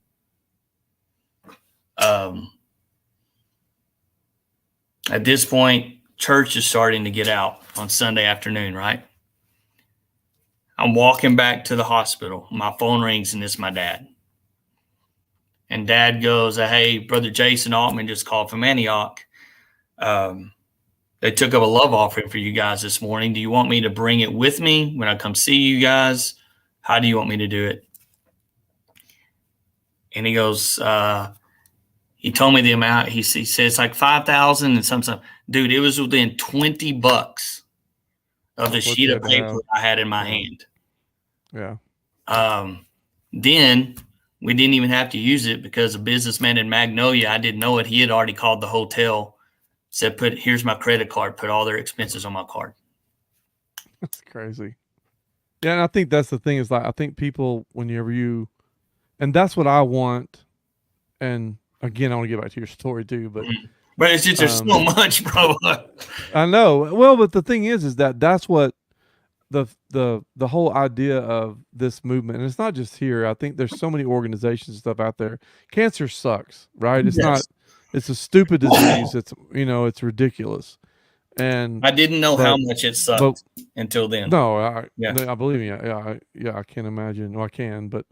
At this point, church is starting to get out on Sunday afternoon, right? I'm walking back to the hospital. My phone rings and it's my dad. And dad goes, hey, Brother Jason Altman just called from Antioch. They took up a love offering for you guys this morning. Do you want me to bring it with me when I come see you guys? How do you want me to do it? And he goes, he told me the amount. He says it's like 5,000 and something. Dude, it was within $20 of the sheet of paper I had in my hand. Yeah. Then we didn't even have to use it because a businessman in Magnolia, I didn't know it. He had already called the hotel, said, here's my credit card, put all their expenses on my card. That's crazy. Yeah, and I think that's the thing is like I think people whenever you and that's what I want. And again, I want to get back to your story too, but But it's just there's so um, much, bro. I know. Well, but the thing is that that's what the whole idea of this movement, and it's not just here. I think there's so many organizations and stuff out there. Cancer sucks, right? It's Yes. not. It's a stupid disease. It's it's ridiculous, and I didn't know how but much it but sucked until then. no, Yeah. I believe me. Yeah, I can't imagine. Well, I can, but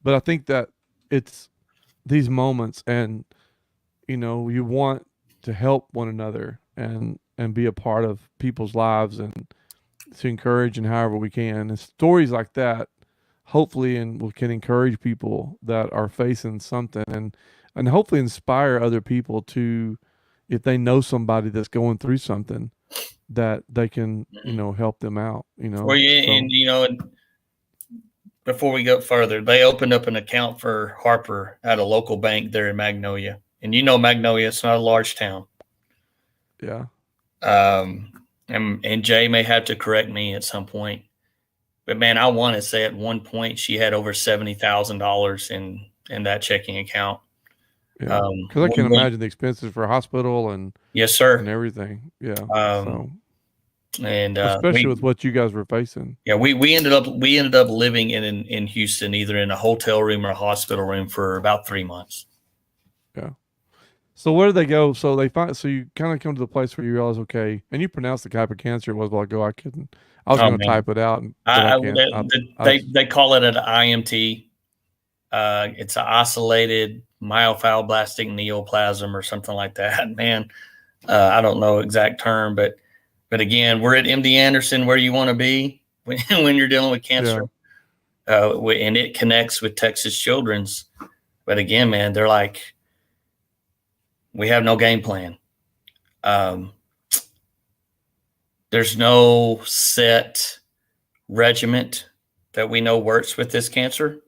I think that it's these moments, and you want to help one another and be a part of people's lives and to encourage and however we can. And stories like that, hopefully, and we can encourage people that are facing something and hopefully inspire other people to, if they know somebody that's going through something, that they can, help them out, Well, yeah, So and and before we go further, they opened up an account for Harper at a local bank there in Magnolia, and Magnolia, it's not a large town. yeah. And Jay may have to correct me at some point, but man, I want to say at one point she had over $70,000 in that checking account. Yeah. Because I can imagine the expenses for a hospital yes, and sir. everything. Yeah. So And especially with what you guys were facing. yeah, we ended up living in Houston, either in a hotel room or a hospital room for about 3 months. Yeah. So where did they go? So they find. So you kind of come to the place where you realize, okay, and you pronounced the type of cancer it was. While ago, I couldn't. I was Oh going to man, type it out, but I can't. they call it an IMT. It's an isolated myofibroblastic neoplasm or something like that. Man, I don't know exact term, but again, we're at MD Anderson, where you want to be when you're dealing with cancer, and it connects with Texas Children's. But again, man, they're like, we have no game plan. There's no set regiment that we know works with this cancer.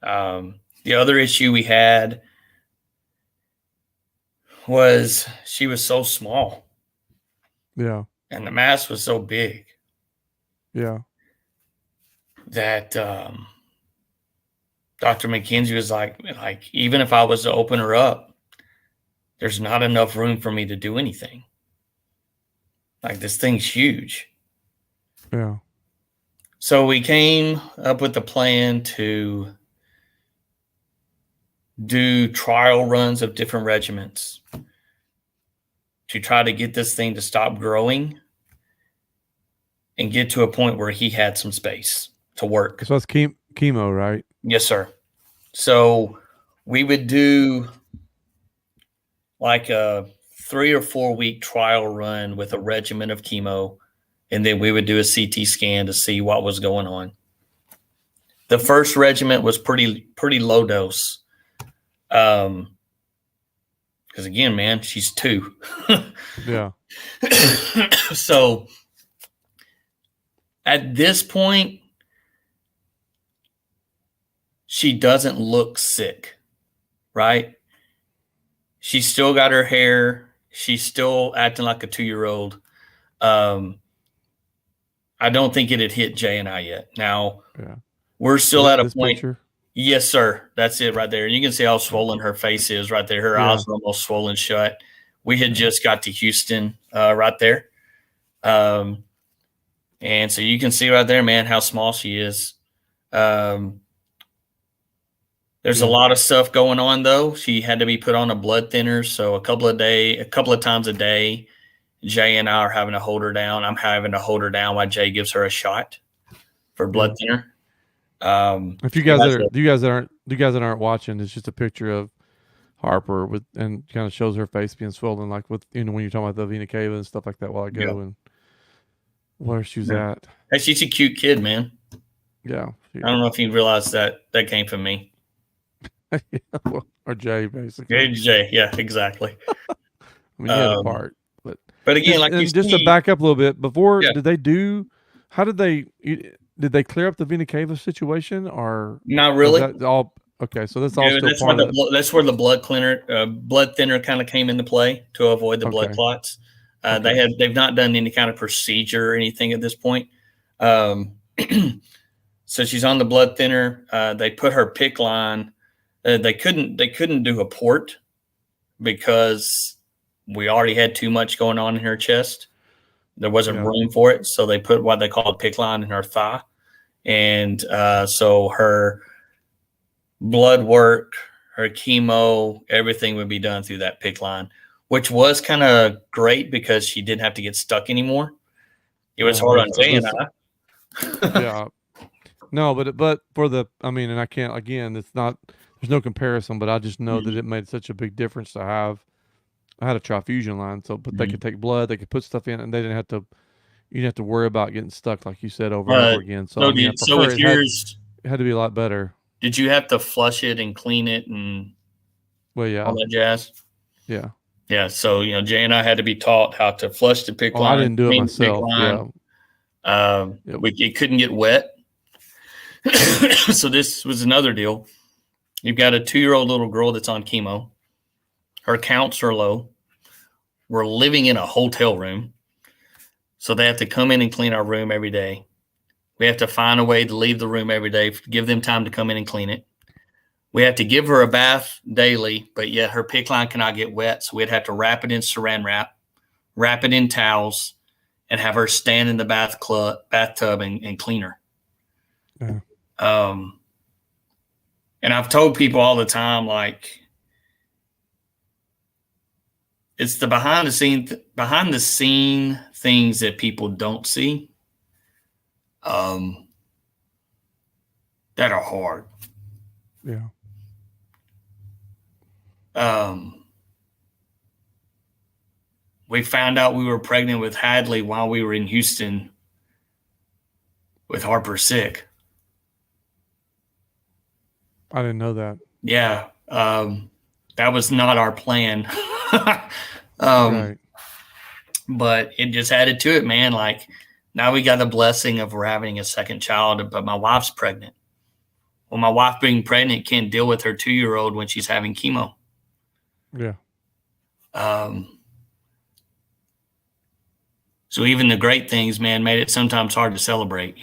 The other issue we had was she was so small. Yeah. And the mass was so big. Yeah. That Dr. McKenzie was like, even if I was to open her up, there's not enough room for me to do anything. Like, this thing's huge. Yeah. So we came up with a plan to do trial runs of different regiments to try to get this thing to stop growing and get to a point where he had some space to work. So that's chemo, right? Yes, sir. So we would do like a 3 or 4 week trial run with a regimen of chemo, and then we would do a CT scan to see what was going on. The first regimen was pretty low dose. Because again, man, she's 2. Yeah. So at this point, she doesn't look sick, right? She's still got her hair. She's still acting like a 2-year-old. I don't think it had hit Jay and I yet. Now, we're still at a point. Picture? Yes, sir. That's it right there. And you can see how swollen her face is right there. Her eyes are almost swollen shut. We had just got to Houston right there. And so you can see right there, man, how small she is. There's a lot of stuff going on, though. She had to be put on a blood thinner. So a couple of times a day, Jay and I are having to hold her down. I'm having to hold her down while Jay gives her a shot for blood thinner. If you guys that aren't watching, it's just a picture of Harper and kind of shows her face being swollen, like with when you're talking about the vena cava and stuff like that while ago, and where she's at. Hey, she's a cute kid, man. Yeah. I don't know if you realize that came from me. Or Jay, basically. Jay, yeah, exactly. I mean, he had a part, but again, just to back up a little bit, before how did they clear up the vena cava situation, or not really? All okay, so that's all still part of that's where the blood thinner kind of came into play to avoid the blood clots. Okay. They've not done any kind of procedure or anything at this point. Um, so she's on the blood thinner. They put her PICC line. They couldn't do a port because we already had too much going on in her chest. There wasn't Yeah. room for it, so they put what they call a PICC line in her thigh, and so her blood work, her chemo, everything would be done through that PICC line, which was kind of great because she didn't have to get stuck anymore. It was Yeah. hard on Jay and This, I. yeah. No, but for the, I mean, and I can't, again, it's not, there's no comparison, but I just know that Mhm, it made such a big difference to have, I had a transfusion line, so, but they mhm. could take blood, they could put stuff in, and they didn't have to, you didn't have to worry about getting stuck, like you said, over and over again. So, I mean, for So her, with yours, it had to be a lot better. did you have to flush it and clean it and Well, all yeah. that jazz? Yeah. Yeah. So Jay and I had to be taught how to flush the PICC Oh, I line, didn't do it clean the PICC myself. line. Yeah. Yep. It couldn't get wet. So this was another deal. You've got a 2-year-old little girl that's on chemo. Her counts are low. We're living in a hotel room. So they have to come in and clean our room every day. We have to find a way to leave the room every day, give them time to come in and clean it. We have to give her a bath daily, but yet her PICC line cannot get wet. So we'd have to wrap it in saran wrap, wrap it in towels, and have her stand in the bathtub and clean her. Yeah. And I've told people all the time, like, it's the behind the scene things that people don't see, that are hard. Yeah. We found out we were pregnant with Hadley while we were in Houston with Harper sick. I didn't know that. Yeah, that was not our plan. um, Right. but it just added to it, man. Like, now we got the blessing of we're having a second child, but my wife's pregnant. Well, my wife being pregnant can't deal with her 2-year-old when she's having chemo. Yeah. So even the great things, man, made it sometimes hard to celebrate,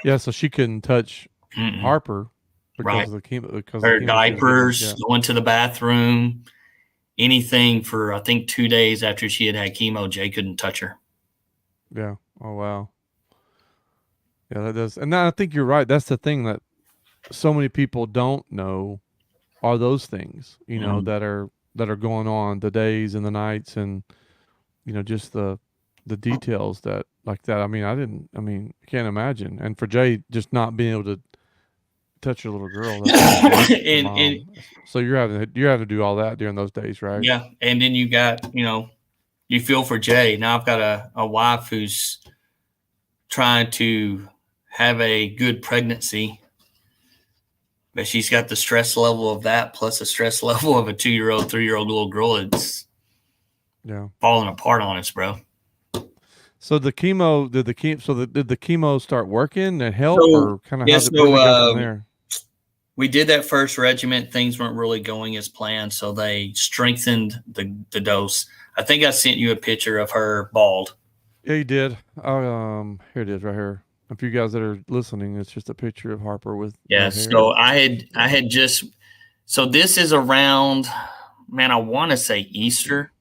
Yeah. So she couldn't touch Mm-mm. Harper Right. because of the chemo, because of Her the chemo she was getting. diapers, Yeah. going to the bathroom, anything for, I think, 2 days after she had chemo, Jay couldn't touch her. Yeah. Oh, wow. Yeah, that does. And I think you're right. That's the thing that so many people don't know are those things, Mhm. that are going on, the days and the nights, and just the details that like that. I mean, I can't imagine. And for Jay just not being able to touch your little girl, that's got to be for and mom. So you're having to do all that during those days, right? yeah, and then you got, you feel for Jay. Now I've got a wife who's trying to have a good pregnancy, but she's got the stress level of that plus the stress level of a 2-year-old, 3-year-old little girl. It's Yeah. falling apart on us, bro. So the chemo did the chemo start working and help, So or kind of yeah, where did so it go from there? we did that first regiment. Things weren't really going as planned, so they strengthened the dose. I think I sent you a picture of her bald. Yeah, you did. Here it is right here. If you guys that are listening, it's just a picture of Harper with Yeah. no hair. So I Yeah. had just so this is around, man, I want to say Easter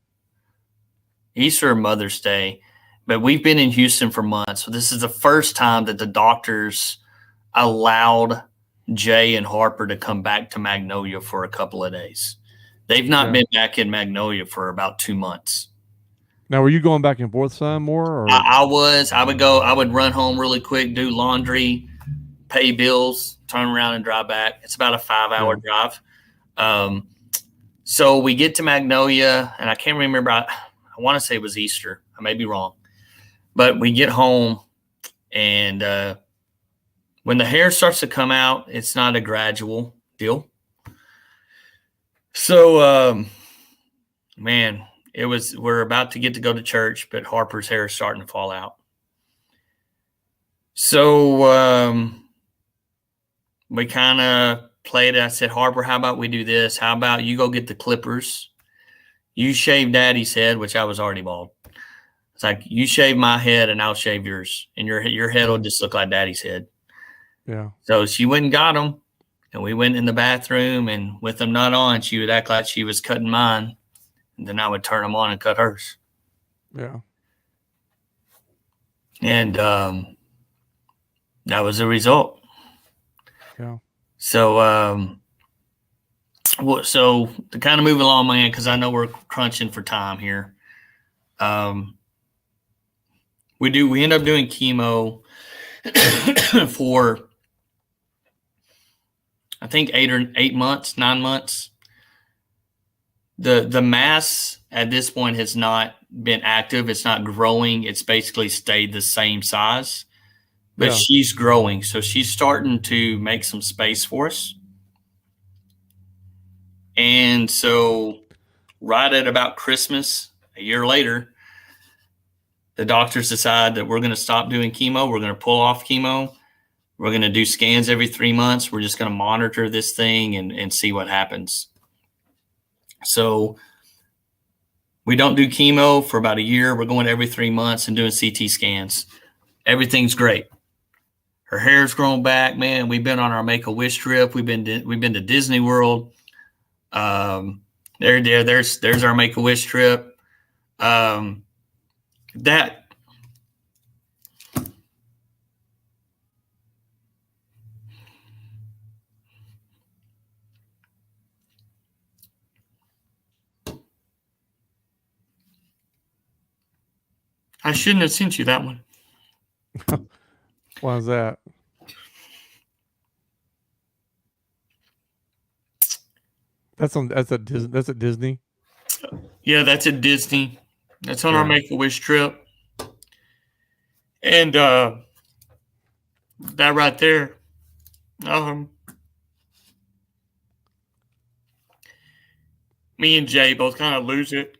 or Mother's Day, but we've been in Houston for months. So this is the first time that the doctors allowed Jay and Harper to come back to Magnolia for a couple of days. They've not Yeah. been back in Magnolia for about 2 months. Now, were you going back and forth some more, or I would run home really quick, do laundry, pay bills, turn around and drive back. It's about a 5-hour yeah, drive. Um, so we get to Magnolia, and I can't remember. I want to say it was Easter. I may be wrong, but we get home, and when the hair starts to come out, it's not a gradual deal. So, man, we're about to get to go to church, but Harper's hair is starting to fall out. So we kind of played it. I said, Harper, how about we do this? How about you go get the clippers? you shave daddy's head, which I was already bald. It's like, you shave my head and I'll shave yours, and your head will Right. just look like daddy's head. Yeah. So she went and got him, and we went in the bathroom, and with them not on, she would act like she was cutting mine, and then I would turn them on and cut hers. Yeah. And that was the result. Yeah. So, so to kind of move along, man, because I know we're crunching for time here. We end up doing chemo for, I think, 8 months, 9 months. The mass at this point has not been active. It's not growing. It's basically stayed the same size, but Yeah. she's growing. So she's starting to make some space for us. And so right at about Christmas, a year later, the doctors decide that we're going to stop doing chemo. We're going to pull off chemo. We're going to do scans every 3 months. We're just going to monitor this thing and see what happens. So we don't do chemo for about a year. We're going every 3 months and doing CT scans. Everything's great. Her hair's grown back, man. We've been on our Make-A-Wish trip. We've been to Disney World. There's our Make-A-Wish trip. That I shouldn't have sent you that one. Why is that? That's at Disney. Yeah, that's at Disney. That's on our Yeah. Make-A-Wish trip. And that right there, me and Jay both kind of lose it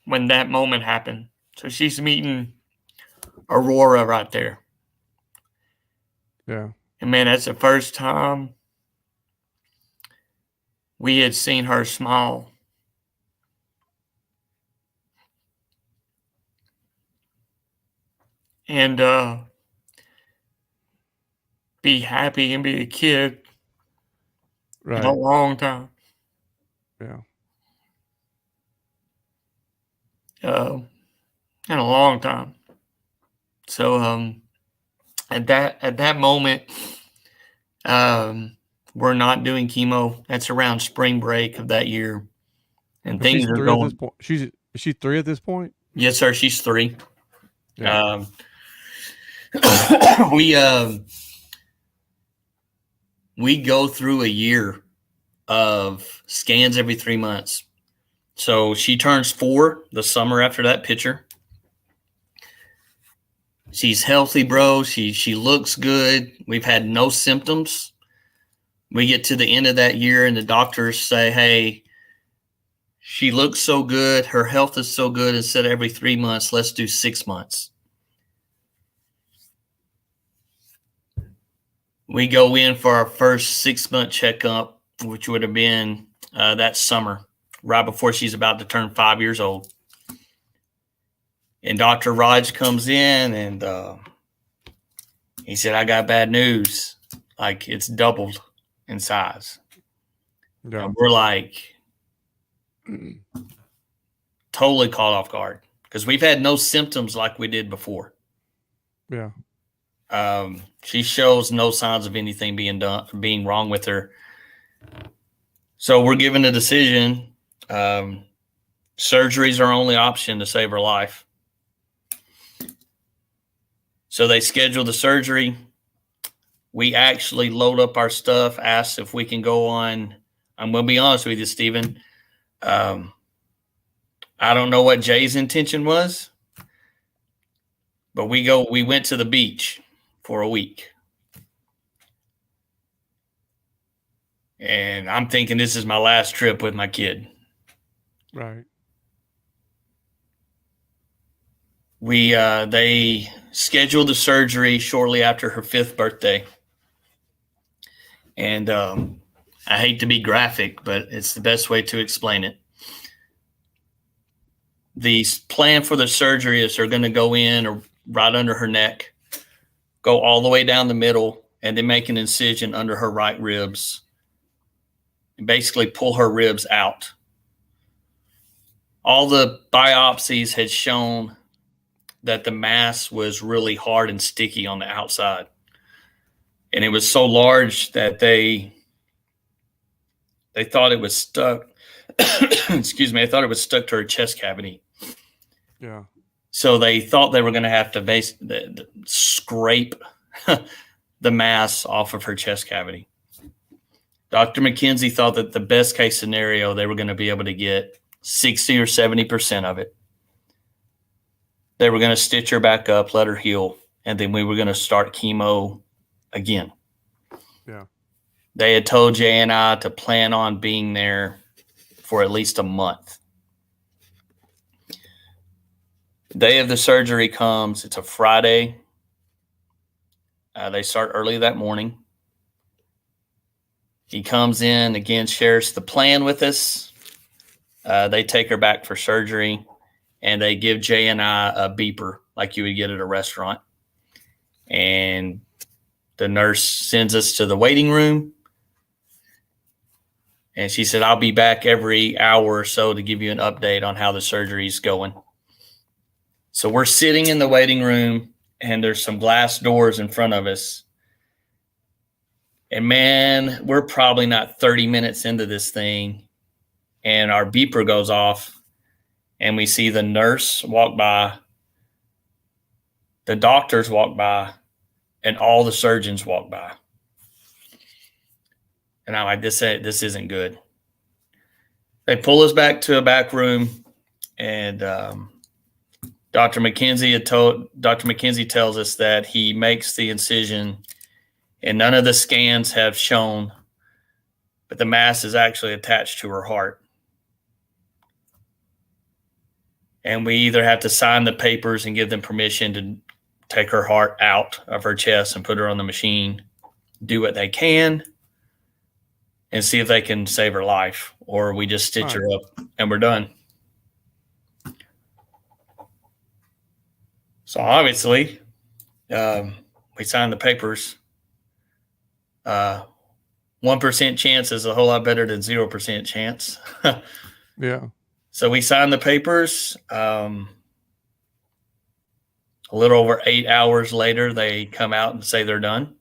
when that moment happened. So she's meeting Aurora right there. Yeah. And man, that's the first time we had seen her smile. And be happy and be a kid in a Right. long time. Yeah. In a long time. So at that moment, we're not doing chemo. That's around spring break of that year, and And she's things are 3 at this going. point. Is she 3 at this point? Yes, sir. She's 3. Yeah. We we go through a year of scans every 3 months. So she turns 4 the summer after that picture. She's healthy, bro. She looks good. We've had no symptoms. We get to the end of that year, and the doctors say, "Hey, she looks so good. Her health is so good. Instead of every 3 months, let's do 6 months." We go in for our first 6-month checkup, which would have been that summer, right before she's about to turn 5 years old. And Dr. Raj comes in, and he said, "I got bad news. Like, it's doubled in size." Yeah. And we're like totally caught off guard because we've had no symptoms like we did before. Yeah. She shows no signs of anything being wrong with her. So we're given a decision. Surgery is our only option to save her life. So they schedule the surgery. We actually load up our stuff, ask if we can go on. I'm going to be honest with you, Stephen. I don't know what Jay's intention was, but we went to the beach for a week. And I'm thinking this is my last trip with my kid. Right. They scheduled the surgery shortly after her 5th birthday. And I hate to be graphic, but it's the best way to explain it. The plan for the surgery is they're going to go in or right under her neck, go all the way down the middle, and then make an incision under her right ribs and basically pull her ribs out. All the biopsies had shown that the mass was really hard and sticky on the outside. And it was so large that they thought it was stuck. Excuse me. I thought it was stuck to her chest cavity. Yeah. So they thought they were going to have to scrape the mass off of her chest cavity. Dr. McKenzie thought that the best case scenario, they were going to be able to get 60 or 70% of it. They were going to stitch her back up, let her heal, and then we were going to start chemo again. Yeah. They had told Jay and I to plan on being there for at least a month. The day of the surgery comes. It's a Friday. They start early that morning. He comes in, again, shares the plan with us. They take her back for surgery, and they give Jay and I a beeper like you would get at a restaurant. And the nurse sends us to the waiting room. And she said, I'll be back every hour or so to give you an update on how the surgery's going. So we're sitting in the waiting room, and there's some glass doors in front of us. And man, we're probably not 30 minutes into this thing, and our beeper goes off, and we see the nurse walk by, the doctors walk by, and all the surgeons walk by. And I'm like, this isn't good. They pull us back to a back room, and Dr. McKenzie tells us that he makes the incision, and none of the scans have shown, but the mass is actually attached to her heart. And we either have to sign the papers and give them permission to take her heart out of her chest and put her on the machine, do what they can, and see if they can save her life, or we just stitch her up and we're done. So obviously, we signed the papers. 1% chance is a whole lot better than 0% chance. Yeah. So we signed the papers. A little over 8 hours later, they come out and say they're done.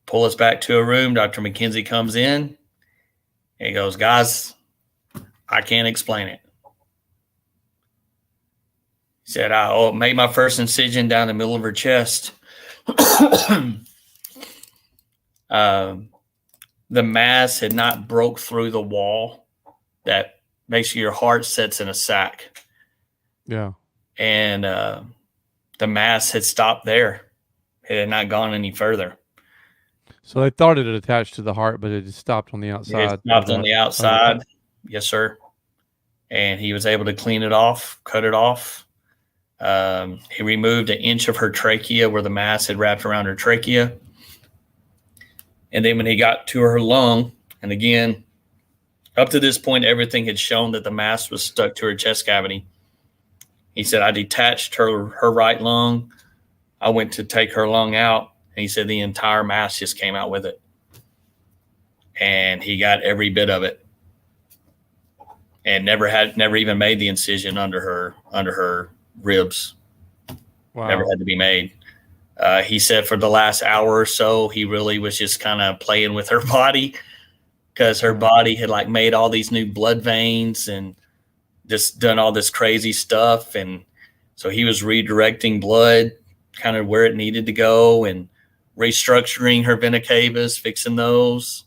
Pull us back to a room. Dr. McKenzie comes in, and he goes, guys, I can't explain it. He said, I made my first incision down the middle of her chest. The mass had not broke through the wall that basically your heart sits in a sack. Yeah. And the mass had stopped there. It had not gone any further. So they thought it had attached to the heart, but it just stopped on the outside. It stopped on the outside. Yes, sir. And he was able to clean it off, cut it off. He removed 1 inch of her trachea where the mass had wrapped around her trachea. And then when he got to her lung, and again, up to this point, everything had shown that the mass was stuck to her chest cavity. He said, I detached her right lung. I went to take her lung out, and he said the entire mass just came out with it. And he got every bit of it, and never even made the incision under her ribs. Wow. Never had to be made. He said for the last hour or so, he really was just kind of playing with her body, because her body had like made all these new blood veins and just done all this crazy stuff. And so he was redirecting blood kind of where it needed to go and restructuring her vena cavas, fixing those.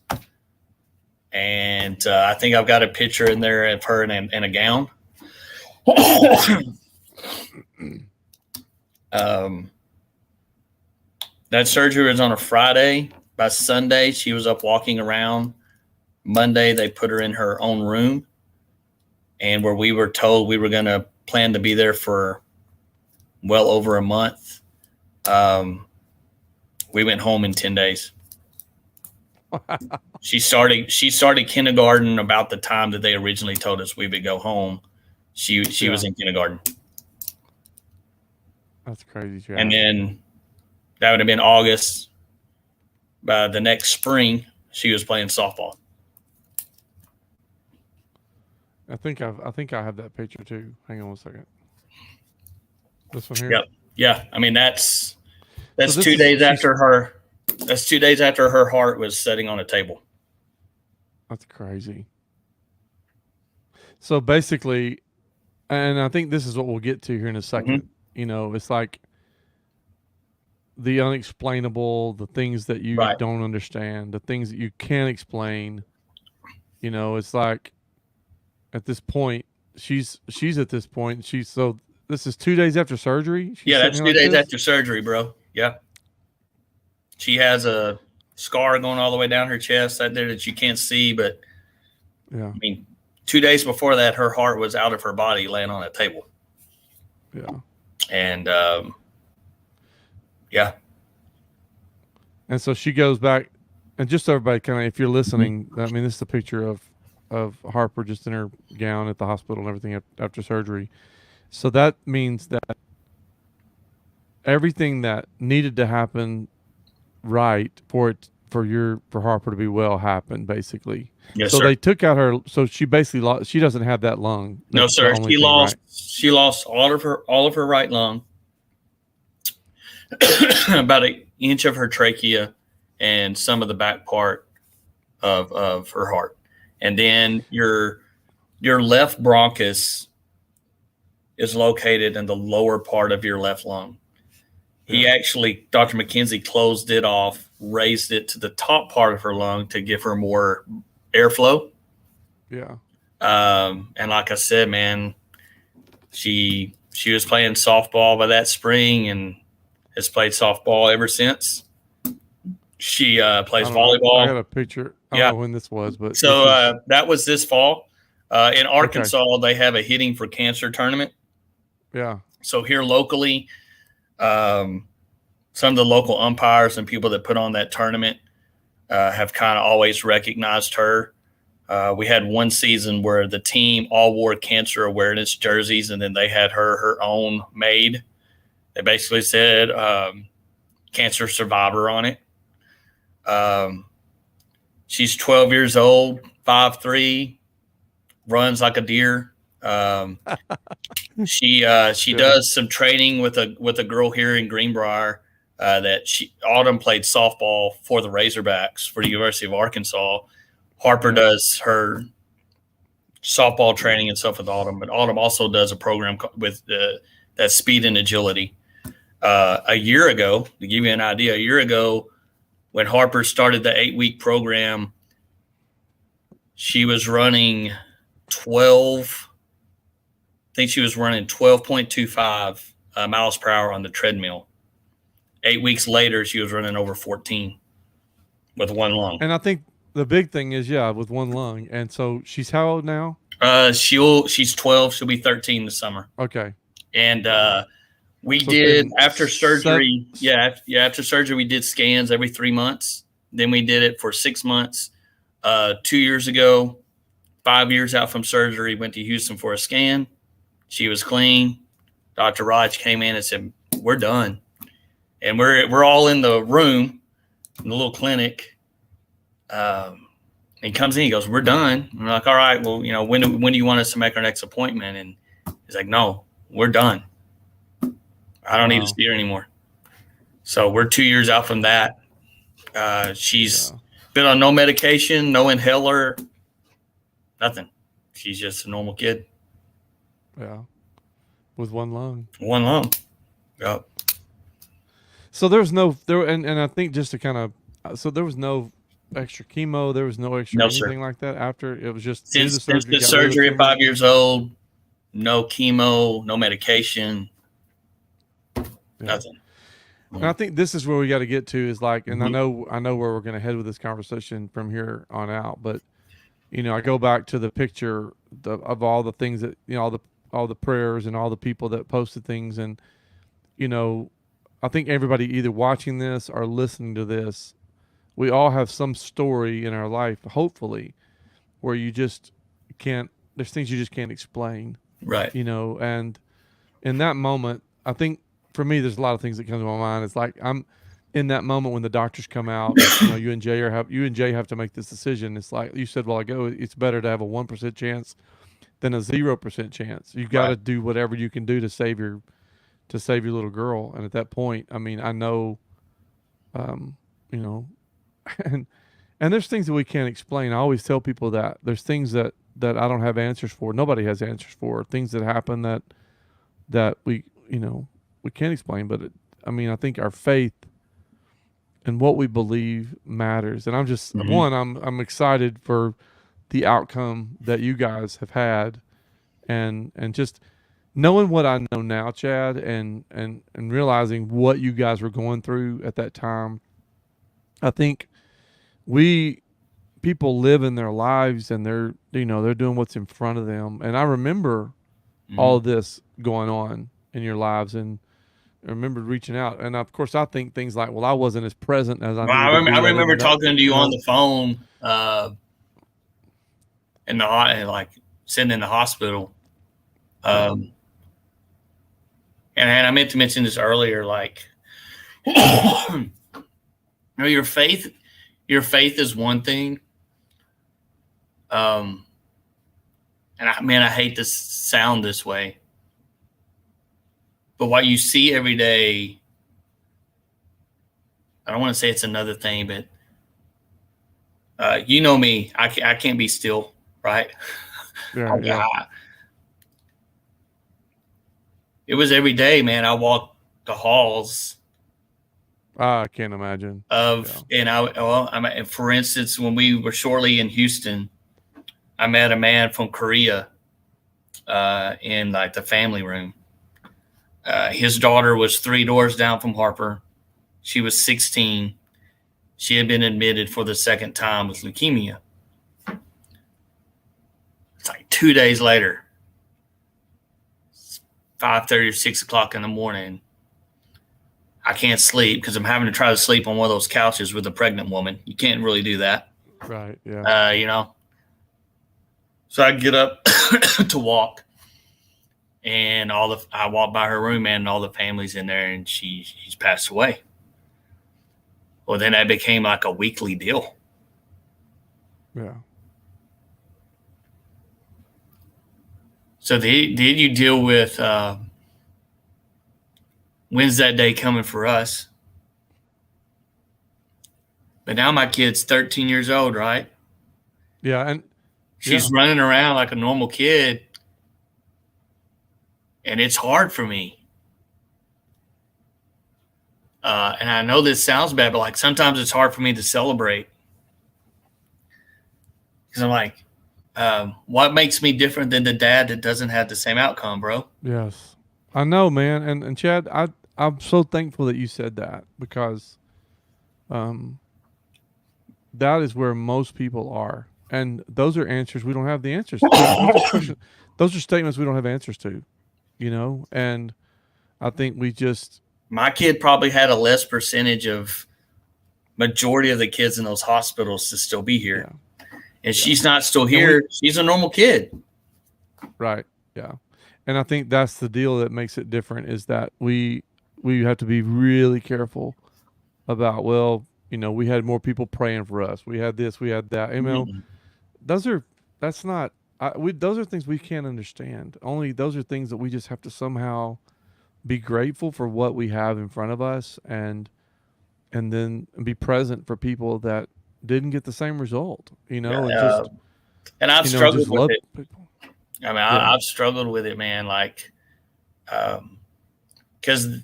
And I think I've got a picture in there of her in a gown. That surgery was on a Friday. By Sunday, she was up walking around. Monday, they put her in her own room, and where we were told we were going to plan to be there for well over a month. We went home in 10 days. She started kindergarten about the time that they originally told us we would go home. She was Yeah, in kindergarten, that's crazy, and Chad. then that would have been August. By the next spring, she was playing softball. I think I have that picture too. Hang on one second. This one here. Yep. Yeah. I mean, that's So that's this two is days she's after her. That's 2 days after her heart was sitting on a table. that's crazy. So basically, and I think this is what we'll get to here in a second. Hmm. It's like the unexplainable, the things that you Right. don't understand, the things that you can't explain. It's like at this point, she's at this point. She's so this is 2 days after surgery. She's Yeah, sitting that's here two like days this. after surgery, bro. Yeah. She has a scar going all the way down her chest out there that you can't see. But Yeah, I mean, 2 days before that, her heart was out of her body laying on a table. yeah. And yeah. And so she goes back, and just so everybody kind of, if you're Mhm. listening, I mean, this is a picture of Harper just in her gown at the hospital and everything after surgery. So that means that everything that needed to happen right for Harper to be well happened basically. Yes, So sir. they took out her. So she basically lost. She doesn't have that lung. No, That's the sir. only She thing, lost right? she lost all of her right lung, about an inch of her trachea, and some of the back part of her heart. And then your left bronchus is located in the lower part of your left lung. He Yeah, actually, Dr. McKenzie closed it off, raised it to the top part of her lung to give her more airflow. yeah. And like I said, man, she was playing softball by that spring and has played softball ever since. She I plays don't know. I volleyball. got a picture. I don't Yeah. know when this was, but So this is that was this fall. In okay. Arkansas, they have a Hitting for Cancer tournament. Yeah, So here locally, um, some of the local umpires and people that put on that tournament have kind of always recognized her. We had one season where the team all wore cancer awareness jerseys, and then they had her own made. They basically said cancer survivor on it. Um, she's 12 years old, 5'3", runs like a deer. She yeah, does some training with a girl here in Greenbrier that Autumn played softball for the Razorbacks for the University of Arkansas. Harper yeah, does her softball training and stuff with Autumn, but Autumn also does a program with that speed and agility. A year ago, to give you an idea, a year ago when Harper started the 8-week program, she was running 12. I think she was running 12.25 miles per hour on the treadmill. 8 weeks later, she was running over 14 with one lung. and I think the big thing is yeah, with one lung, and so she's how old now? She's 12. She'll be 13 this summer. Okay, And all right. we So it's did been after surgery. Yeah, yeah. After surgery, we did scans every 3 months. Then we did it for 6 months. 2 years ago, 5 years out from surgery, went to Houston for a scan. She was clean. Dr. Raj came in and said, "We're done." And we're all in the room in the little clinic. He comes in, he goes, "We're done." And we're like, "All right, well, when do you want us to make our next appointment?" And he's like, "No, we're done. I don't need to Wow, see her anymore." So we're 2 years out from that. She's yeah, been on no medication, no inhaler, nothing. She's just a normal kid. yeah, with one lung. One lung. Yep. So there was no there, and I think just to kind of, so there was no extra chemo, there was no extra No, sir. anything like that after. It was just do the Since surgery, the got rid of the surgery at tumor. 5 years old, no chemo, no medication, Yeah. nothing. And I think this is where we got to get to is like, and Mhm. I know where we're going to head with this conversation from here on out. But I go back to the picture of all the things that all the prayers and all the people that posted things, and you know, I think everybody either watching this or listening to this we all have some story in our life, hopefully, where you just can't. There's things you just can't explain, Right. and in that moment, I think for me, there's a lot of things that come to my mind. It's like I'm in that moment when the doctors come out. You and Jay have to make this decision. It's like you said a while ago. It's better to have a 1% chance than a 0% chance. You've got Right. to do whatever you can do to save your little girl. And at that point, I mean, I know, um, you know, and there's things that we can't explain. I always tell people that there's things that I don't have answers for. Nobody has answers for. Things that happen that we can't explain. But I mean, I think our faith and what we believe matters. And Mm-hmm. I'm excited for the outcome that you guys have had, and just knowing what I know now, Chad, and realizing what you guys were going through at that time. I think we people live in their lives and they're doing what's in front of them. And I remember all Mm-hmm. of this going on in your lives, and I remember reaching out. And of course, I think things like, well, I wasn't as present as I Well, needed to I be. I remember didn't know, talking to you on the phone, like sitting in the hospital. yeah, Um, and I meant to mention this earlier, like, you know, your faith is one thing. Um, and I hate to sound this way, but what you see every day, I don't want to say it's another thing, but you know me, I can't be still, right? yeah, yeah. It was every day, man. I walked the halls I can't imagine. Yeah, of, and for instance, when we were shortly in Houston, I met a man from Korea in like the family room. His daughter was 3 doors down from Harper. She was 16. She had been admitted for the second time with leukemia. It's like 2 days later, 5:30 or 6 o'clock in the morning. I can't sleep because I'm having to try to sleep on one of those couches with a pregnant woman. You can't really do that, right. Yeah, you know. So I get up to walk, and I walk by her room, and all the family's in there, and she's passed away. Well, then that became like a weekly deal. yeah. So did you deal with when's that day coming for us? But now my kid's 13 years old, right? Yeah, and yeah, She's running around like a normal kid, and it's hard for me. And I know this sounds bad, but like sometimes it's hard for me to celebrate because I'm like, what makes me different than the dad that doesn't have the same outcome, bro? yes. I know, man. And Chad, I'm so thankful that you said that because um that is where most people are. And those are answers we don't have the answers. Those are questions. Those are statements we don't have answers to. And I think we just My kid probably had a less percentage of majority of the kids in those hospitals to still be yeah, here. And yeah. she's not still And we here. She's a normal kid. right, yeah. And I think that's the deal that makes it different is that we have to be really careful about, well, we had more people praying for us. We had this, we had that. Mm-mm. Those are that's not those are things we can't understand. Only those are things that we just have to somehow be grateful for what we have in front of us, and then be present for people that didn't get the same result, and Uh, and I've just struggled with love it. people. I mean, Yeah, I've struggled with it, man. Like, because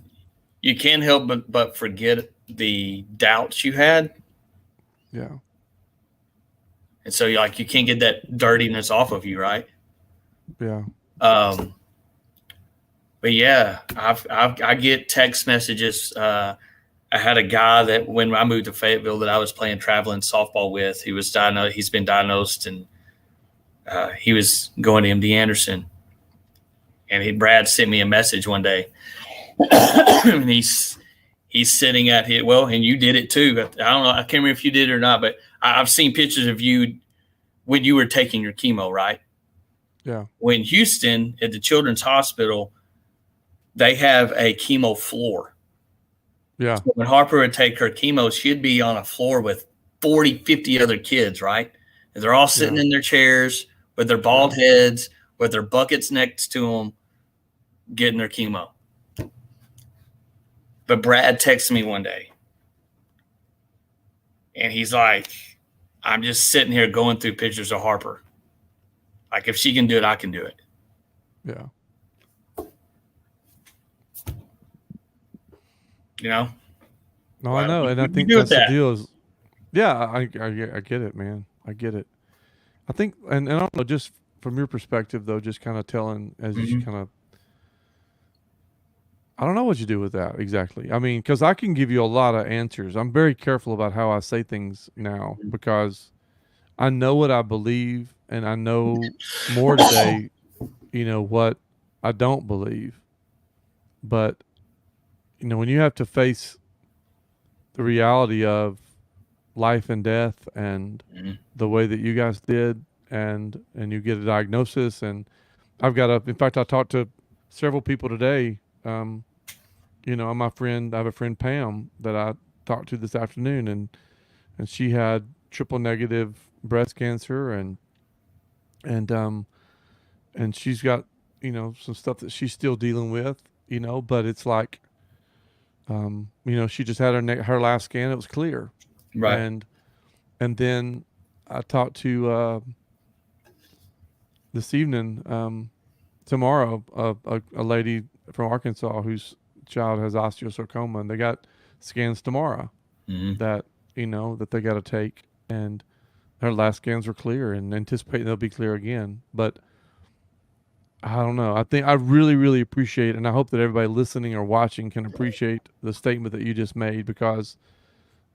you can't help but forget the doubts you had, yeah, and so you can't get that dirtiness off of you, right? yeah, Um, but yeah, I get text messages. I had a guy that when I moved to Fayetteville that I was playing traveling softball with. He was diagnosed. He's been diagnosed, and he was going to MD Anderson. And Brad sent me a message one day, and he's sitting at his, well, and you did it too. I don't know. I can't remember if you did it or not, but I've seen pictures of you when you were taking your chemo, right? Yeah. When Houston at the Children's Hospital, they have a chemo floor. Yeah. So when Harper would take her chemo, she'd be on a floor with 40, 50 other kids, right? And they're all sitting Yeah. in their chairs with their bald Yeah. heads, with their buckets next to them, getting their chemo. But Brad texted me one day, and he's like, I'm just sitting here going through pictures of Harper. Like, if she can do it, I can do it. Yeah. You know? No, I know, and I What do you think do with that's the that? deal. Is yeah, I get it, man. I get it. I think, and I don't know, just from your perspective though, just kind of telling as you Mm-hmm. kind of, I don't know what you do with that exactly. I mean, because I can give you a lot of answers. I'm very careful about how I say things now because I know what I believe, and I know more today, what I don't believe. But when you have to face the reality of life and death and Mm-hmm. the way that you guys did, and you get a diagnosis, and I've got in fact, I talked to several people today. I have a friend Pam that I talked to this afternoon, and she had triple negative breast cancer, and and she's got some stuff that she's still dealing with, but it's like, she just had her last scan, it was clear. Right. And and then I talked to this evening, tomorrow, a lady from Arkansas whose child has osteosarcoma, and they got scans tomorrow Mm-hmm. that that they got to take, and her last scans were clear, and anticipating they'll be clear again. But I don't know. I think I really, really appreciate, and I hope that everybody listening or watching can appreciate the statement that you just made, because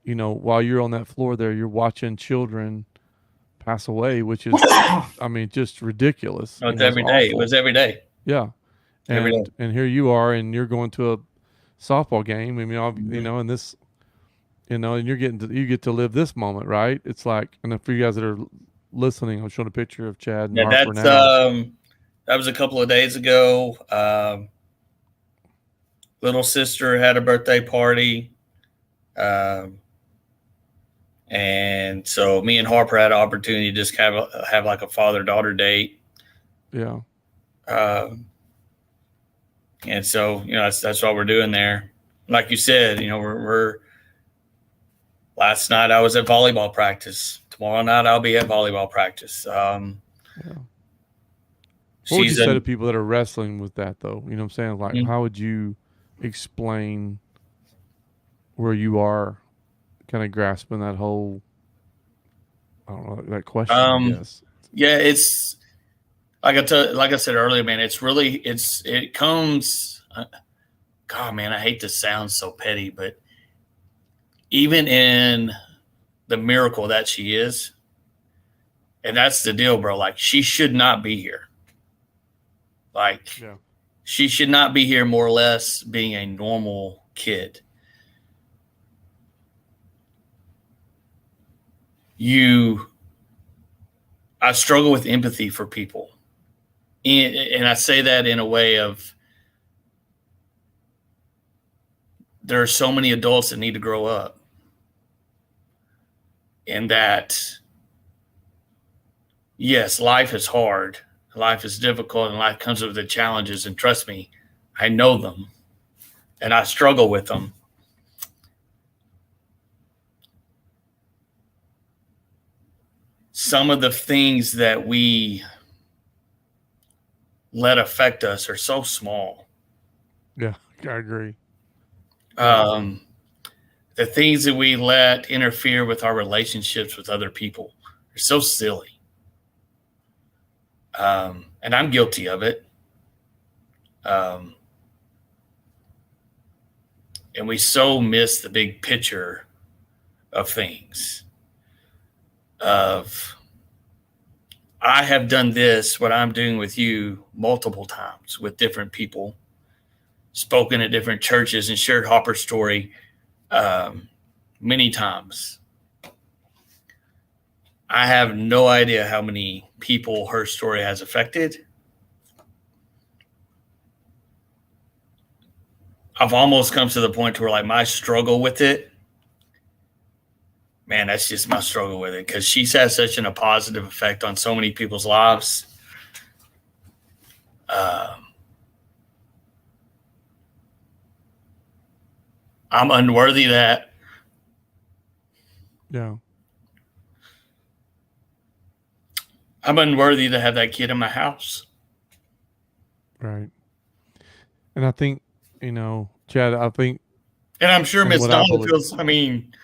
while you're on that floor there, you're watching children pass away, which is, I mean, just ridiculous. No, it's It's every day. It awful. was every day. Yeah. Every day. And here you are, and you're going to a softball game. I mean, Mm-hmm. and this, and you get to live this moment, right? It's like, and for you guys that are listening, I'm showing a picture of Chad and Yeah, Harper now. that was a couple of days ago. Little sister had a birthday party. Um, and so me and Harper had an opportunity to just have like a father daughter date. Yeah. Um, and so, that's what we're doing there. Like you said, we're last night I was at volleyball practice. Tomorrow night I'll be at volleyball practice. Yeah. What would you She's say to in. people that are wrestling with that, though? You know what I'm saying? Like, how would you explain where you are, kind of grasping that whole, I don't know, that question, I Um, guess. yeah, it's like I said earlier, man. It comes. God, man, I hate to sound so petty, but even in the miracle that she is, and that's the deal, bro. Like, she should not be here. Like, Yeah. she should not be here, more or less being a normal kid. You, I struggle with empathy for people. And I say that in a way of, there are so many adults that need to grow up. And that, yes, life is hard, life is difficult, and life comes with the challenges. And trust me, I know them and I struggle with them. Some of the things that we let affect us are so small. Yeah. I agree. Yeah. Um, the things that we let interfere with our relationships with other people are so silly. And I'm guilty of it. Um, and we so miss the big picture of things. Of, I have done this, what I'm doing with you, multiple times with different people. spoken at different churches and shared Harper's story many times. I have no idea how many people her story has affected. I've almost come to the point where like my struggle with it, man, that's just my struggle with it because she's had such a positive effect on so many people's lives. I'm unworthy of that. Yeah. I'm unworthy to have that kid in my house. Right. And I think, Chad, I think, And I'm sure and Miss what I Donna believe, feels, I mean,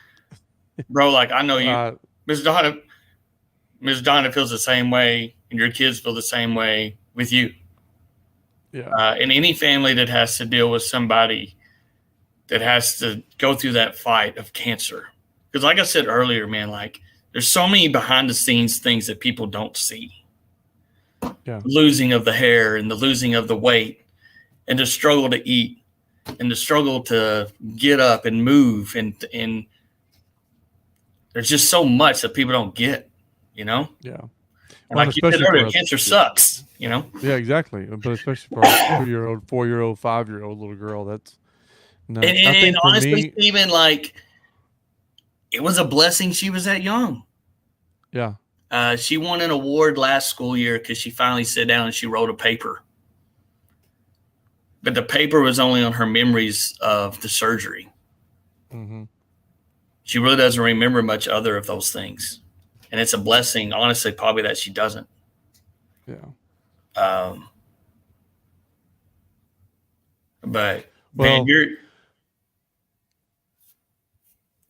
bro, like I know you, uh, Miss Donna feels the same way, and your kids feel the same way with you. yeah, And any family that has to deal with somebody that has to go through that fight of cancer. Because, like I said earlier, man, like there's so many behind the scenes things that people don't see. yeah, Losing of the hair and the losing of the weight and the struggle to eat and the struggle to get up and move and there's just so much that people don't get, you know? yeah. And Well, and like you said especially for earlier, a, cancer sucks, you know? yeah, exactly. But especially for a 2-year-old, 4-year-old, 5-year-old little girl, that's And, nuts. I and, and think for honestly, me, Stephen, like it was a blessing she was that young. yeah, She won an award last school year because she finally sat down and she wrote a paper. But the paper was only on her memories of the surgery. hmm, She really doesn't remember much other of those things. And it's a blessing, honestly, probably that she doesn't. yeah. Um, but man, Well, you're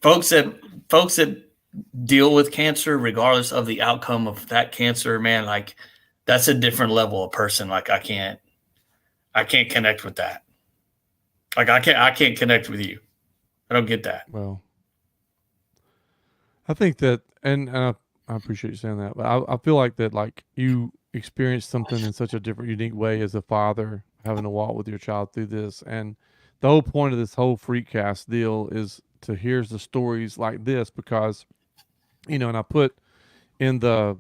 folks that folks that deal with cancer, regardless of the outcome of that cancer, man, like that's a different level of person. Like I can't connect with that. Like I can't connect with you. I don't get that. well, I think that, and I appreciate you saying that, but I feel like that, like you experienced something in such a different, unique way as a father, having to walk with your child through this, and the whole point of this whole Freakcast deal is to hear the stories like this because, and I put in the,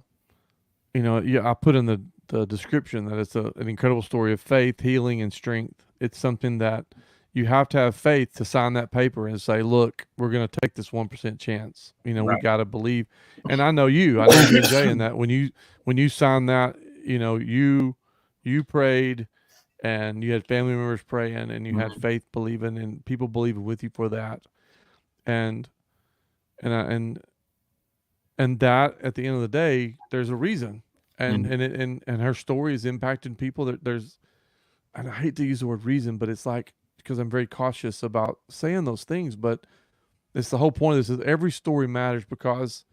yeah, I put in the description that it's an incredible story of faith, healing, and strength. It's something that you have to have faith to sign that paper and say, look, we're going to take this 1% chance. We Right. got to believe. And I know you and Jay, and that when you signed that, you prayed and you had family members praying and you had Mhm. faith believing and people believing with you for that. And, and, I, and that at the end of the day, there's a reason. And, Mhm. and, it, and her story is impacting people that there's, and I hate to use the word reason, but it's like, because I'm very cautious about saying those things, but it's the whole point of this is every story matters because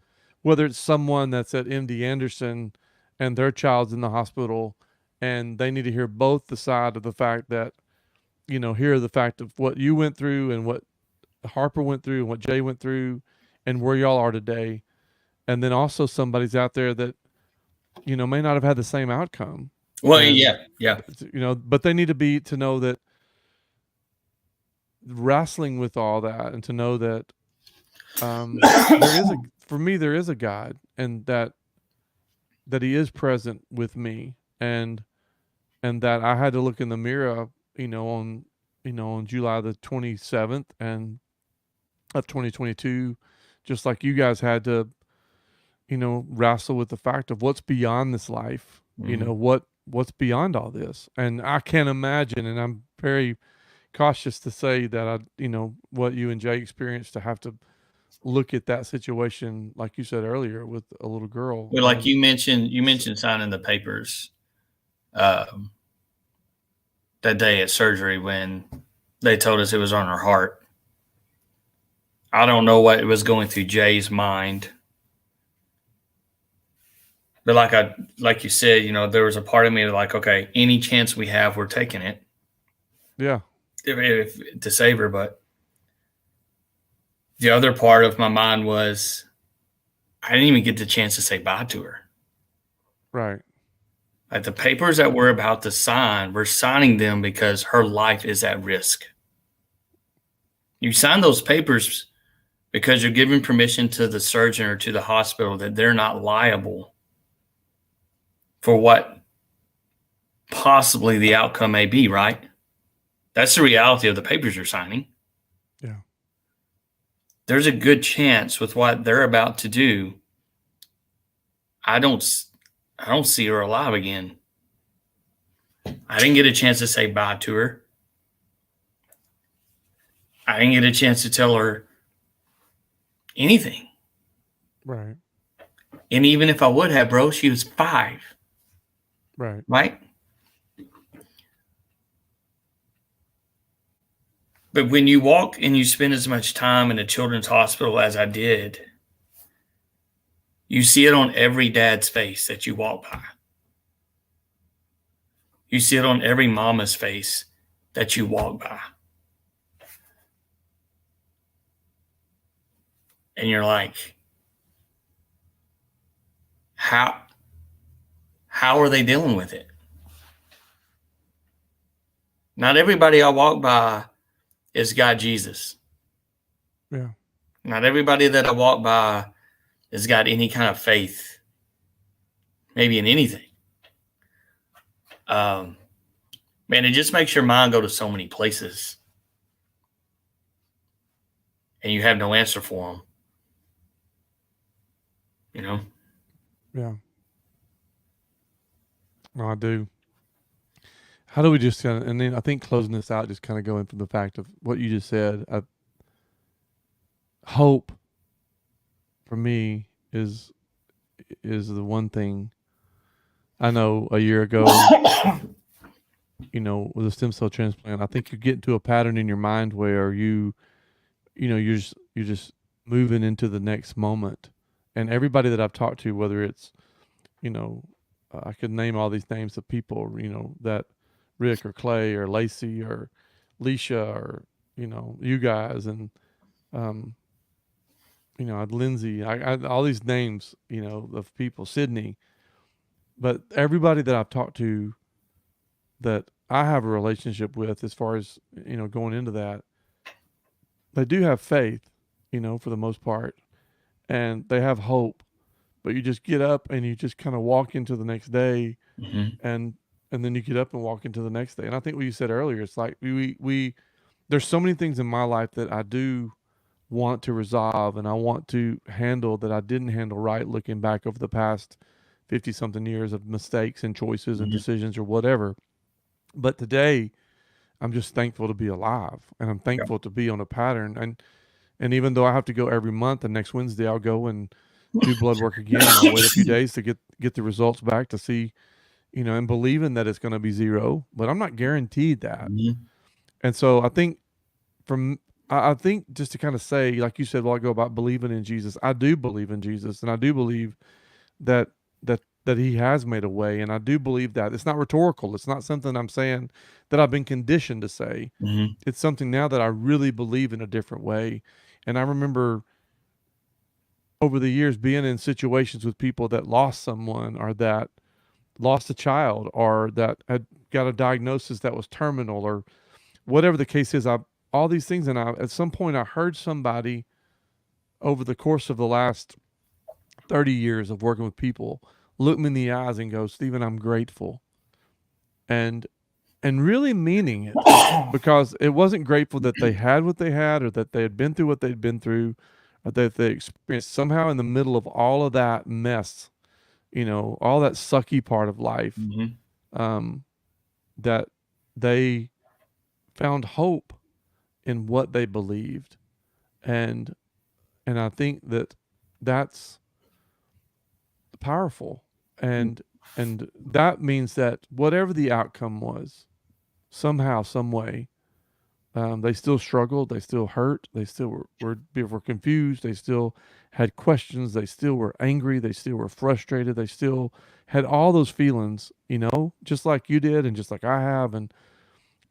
whether it's someone that's at MD Anderson and their child's in the hospital and they need to hear both the side of the fact that, hear the fact of what you went through and what Harper went through and what Jay went through and where y'all are today. And then also somebody's out there that, may not have had the same outcome. Well, And, yeah, yeah. but they need to know that wrestling with all that and to know that there is a for me there is a God and that he is present with me and that I had to look in the mirror on July the 27th and of 2022 just like you guys had to wrestle with the fact of what's beyond this life, Mhm. what's beyond all this. And I can't imagine, and I'm very cautious to say that what you and Jay experienced to have to look at that situation, like you said earlier, with a little girl. Well, like And you mentioned signing the papers um, that day at surgery when they told us it was on her heart. I don't know what was going through Jay's mind, but like you said, there was a part of me that like, okay, any chance we have, we're taking it yeah, to save her. But the other part of my mind was I didn't even get the chance to say bye to her. right. Like the papers that we're about to sign, we're signing them because her life is at risk. You sign those papers because you're giving permission to the surgeon or to the hospital that they're not liable for what possibly the outcome may be, right? That's the reality of the papers you're signing. Yeah. There's a good chance with what they're about to do, I don't see her alive again. I didn't get a chance to say bye to her. I didn't get a chance to tell her anything. Right. And even if I would have, bro, she was 5. Right. Right? But when you walk and you spend as much time in a children's hospital as I did, you see it on every dad's face that you walk by. You see it on every mama's face that you walk by. And you're like, how are they dealing with it? Not everybody I walk by is God Jesus. Yeah. Not everybody that I walk by has got any kind of faith, maybe in anything. Man, it just makes your mind go to so many places, and you have no answer for them. You know? Yeah. No, I do. How do we just kind of, and then I think closing this out, just kind of going from the fact of what you just said, hope for me is the one thing I know. A year ago, with a stem cell transplant, I think you get into a pattern in your mind where you're just moving into the next moment. And everybody that I've talked to, whether it's, I could name all these names of people, that Rick or Clay or Lacey or Leisha or, you guys and, um, Lindsay, all these names, of people, Sydney, but everybody that I've talked to that I have a relationship with, as far as, going into that, they do have faith, for the most part, and they have hope, but you just get up and you just kind of walk into the next day, Mm-hmm. and then you get up and walk into the next day. And I think what you said earlier, it's like we there's so many things in my life that I do want to resolve and I want to handle that I didn't handle right, looking back over the past 50 something years of mistakes and choices and Mm-hmm. decisions or whatever. But today I'm just thankful to be alive, and I'm Yeah. thankful to be on a pattern. And even though I have to go every month, and next Wednesday I'll go and do blood work again, and I'll wait a few days to get the results back to see, and believing that it's going to be zero, but I'm not guaranteed that. Mm-hmm. And so I think from I think just to kind of say, like you said a while ago about believing in Jesus, I do believe in Jesus, and I do believe that that He has made a way, and I do believe that. It's not rhetorical. It's not something I'm saying that I've been conditioned to say. Mm-hmm. It's something now that I really believe in a different way. And I remember over the years being in situations with people that lost someone, or that lost a child, or that had got a diagnosis that was terminal, or whatever the case is. All these things, and at some point I heard somebody over the course of the last 30 years of working with people look me in the eyes and go, "Stephen, I'm grateful." And really meaning it, because it wasn't grateful that they had what they had, or that they had been through what they'd been through, or that they experienced somehow in the middle of all of that mess, all that sucky part of life, Mm-hmm. um, that they found hope in what they believed. And I think that that's powerful. And that means that whatever the outcome was, somehow, some way, they still struggled. They still hurt. They still were confused. They still had questions. They still were angry. They still were frustrated. They still had all those feelings, just like you did, and just like I have, and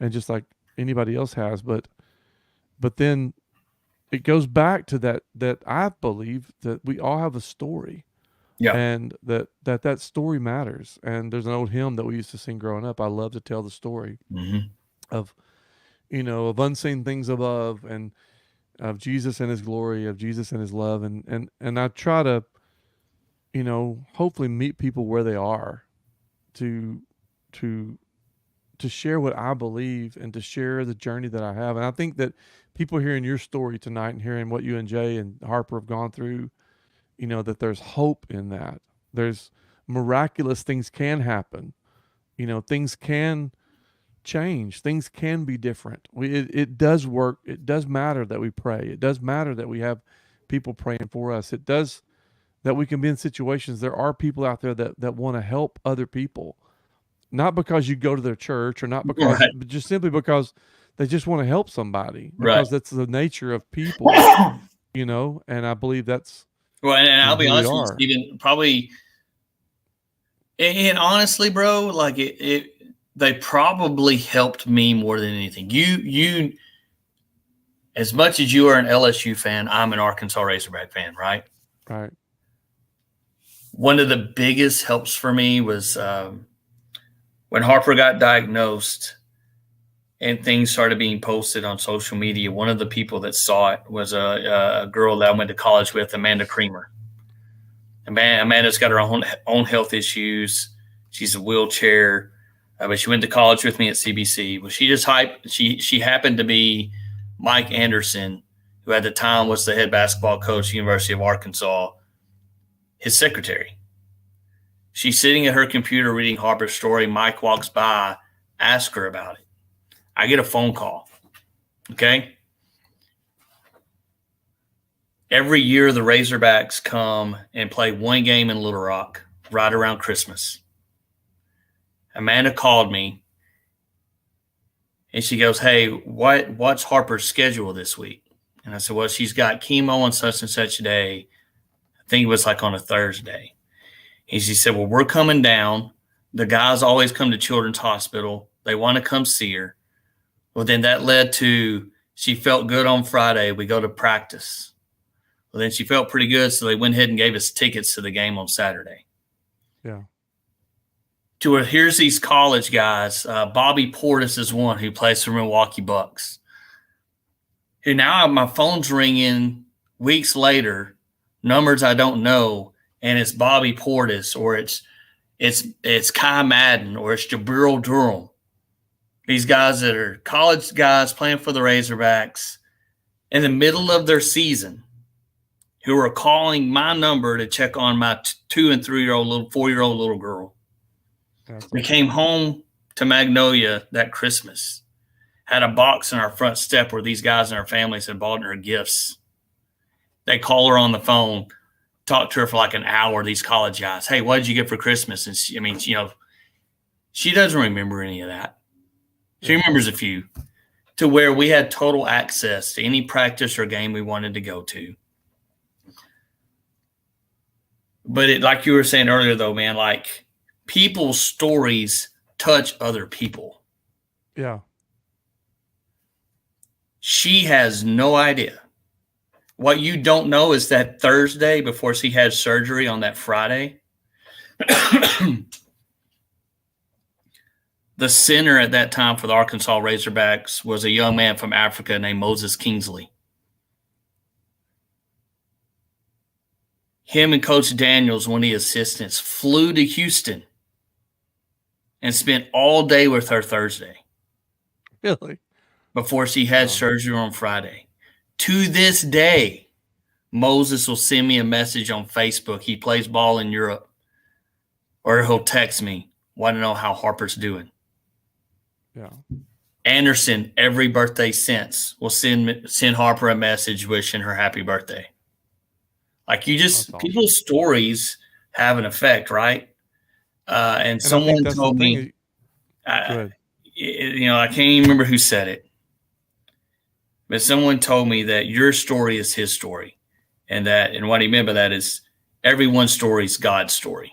just like anybody else has. But then it goes back to that I believe that we all have a story. Yeah. and that story matters. And there's an old hymn that we used to sing growing up. I love to tell the story Hmm. of, of unseen things above, and of Jesus and his glory, of Jesus and his love. And I try to, hopefully meet people where they are, to to to share what I believe and to share the journey that I have. And I think that people hearing your story tonight and hearing what you and Jay and Harper have gone through, that there's hope in that. There's miraculous things can happen. Things can change. Things can be different. It does work. It does matter that we pray. It does matter that we have people praying for us. It does that we can be in situations. There are people out there that want to help other people, not because you go to their church or not because, Right. but just simply because they just want to help somebody, Right. because that's the nature of people, and I believe that's, Well, and I'll be who we honest with you, are. Stephen, probably, and honestly, bro, like they probably helped me more than anything. As much as you are an LSU fan, I'm an Arkansas Razorback fan, right? Right. One of the biggest helps for me was when Harper got diagnosed and things started being posted on social media. One of the people that saw it was a girl that I went to college with, Amanda Creamer. Amanda's got her own health issues. She's a wheelchair, but she went to college with me at CBC. Well, she happened to be Mike Anderson, who at the time was the head basketball coach, University of Arkansas, his secretary. She's sitting at her computer reading Harper's story. Mike walks by, asks her about it. I get a phone call. Okay. Every year, the Razorbacks come and play one game in Little Rock right around Christmas. Amanda called me and she goes, "Hey, what's Harper's schedule this week?" And I said, "Well, she's got chemo on such and such a day. I think it was like on a Thursday." And she said, "Well, we're coming down. The guys always come to Children's Hospital. They want to come see her." Well, then that led to she felt good on Friday. We go to practice. Well, then she felt pretty good, so they went ahead and gave us tickets to the game on Saturday. Yeah. To where here's these college guys. Bobby Portis is one who plays for Milwaukee Bucks. Who now my phone's ringing weeks later, numbers I don't know, and it's Bobby Portis or it's Kai Madden or it's Jabril Durham. These guys that are college guys playing for the Razorbacks in the middle of their season, who are calling my number to check on my 2 and 3-year-old, 4-year-old little girl. That's We awesome. came home to Magnolia that Christmas, had a box in our front step where these guys and our families had bought her gifts. They call her on the phone, talk to her for like an hour, these college guys. "Hey, what did you get for Christmas?" And she doesn't remember any of that. She Yeah. remembers a few, to where we had total access to any practice or game we wanted to go to. But like you were saying earlier, though, man, like people's stories touch other people. Yeah. She has no idea. What you don't know is that Thursday before she had surgery on that Friday, the center at that time for the Arkansas Razorbacks was a young man from Africa named Moses Kingsley. Him and Coach Daniels, one of the assistants, flew to Houston and spent all day with her Thursday Really? before she had surgery on Friday. To this day, Moses will send me a message on Facebook. He plays ball in Europe. Or he'll text me, want to know how Harper's doing. Yeah. Anderson, every birthday since, will send Harper a message wishing her happy birthday. Like That's awesome. people's stories have an effect, right? And And I think someone that's the told thing. me, Good. I can't even remember who said it, but someone told me that your story is his story, and what he meant by that is everyone's story is God's story,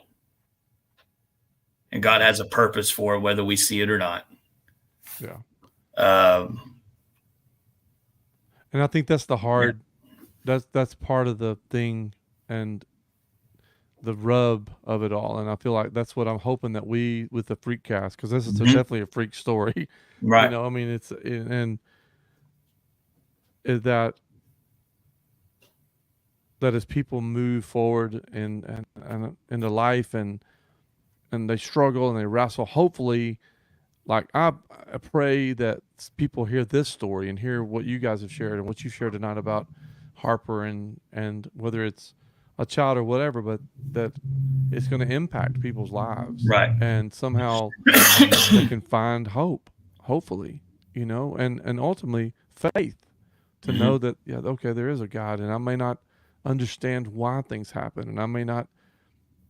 and God has a purpose for it, whether we see it or not. Yeah. Um, And I think that's the hard, that's part of the thing. And the rub of it all. And I feel like that's what I'm hoping that we with the freak cast, because this is Mhm. definitely a freak story. You Right. know, I mean, and is that as people move forward and into life and they struggle and they wrestle, hopefully, like I pray that people hear this story and hear what you guys have shared and what you shared tonight about Harper and whether it's a child or whatever, but that it's going to impact people's lives Right. and somehow they can find hope, hopefully, you know, and ultimately faith to Mhm. know that, yeah, okay, there is a God, and I may not understand why things happen, and I may not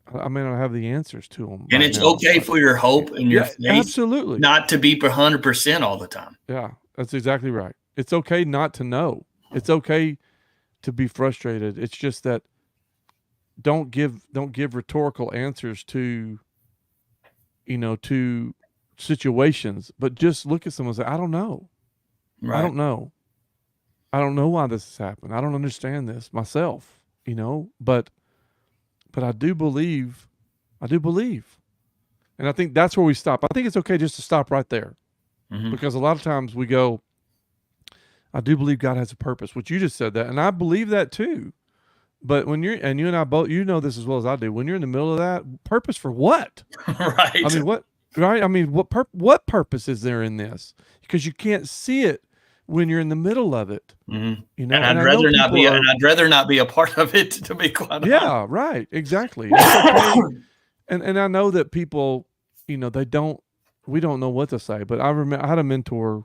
have the answers to them And right it's now, okay but for your hope and your yeah, faith absolutely. not to be 100% all the time. Yeah, that's exactly right. It's okay not to know. It's okay to be frustrated. It's just that don't give rhetorical answers to, to situations, but just look at someone and say, I don't know. I Right. don't know. I don't know why this has happened. I don't understand this myself, but I do believe. I do believe. And I think that's where we stop. I think it's okay just to stop right there, Mhm. because a lot of times we go, I do believe God has a purpose, which you just said that, and I believe that too. But when you and I both, you know this as well as I do, when you're in the middle of that, purpose for what? I Right. mean, what, right? I mean, what purpose is there in this? Because you can't see it when you're in the middle of it, Mhm. And I know people are, And I'd rather not be a part of it, to be quite honest. yeah, right, exactly. And it's okay. And I know that people, they don't, we don't know what to say. But I remember I had a mentor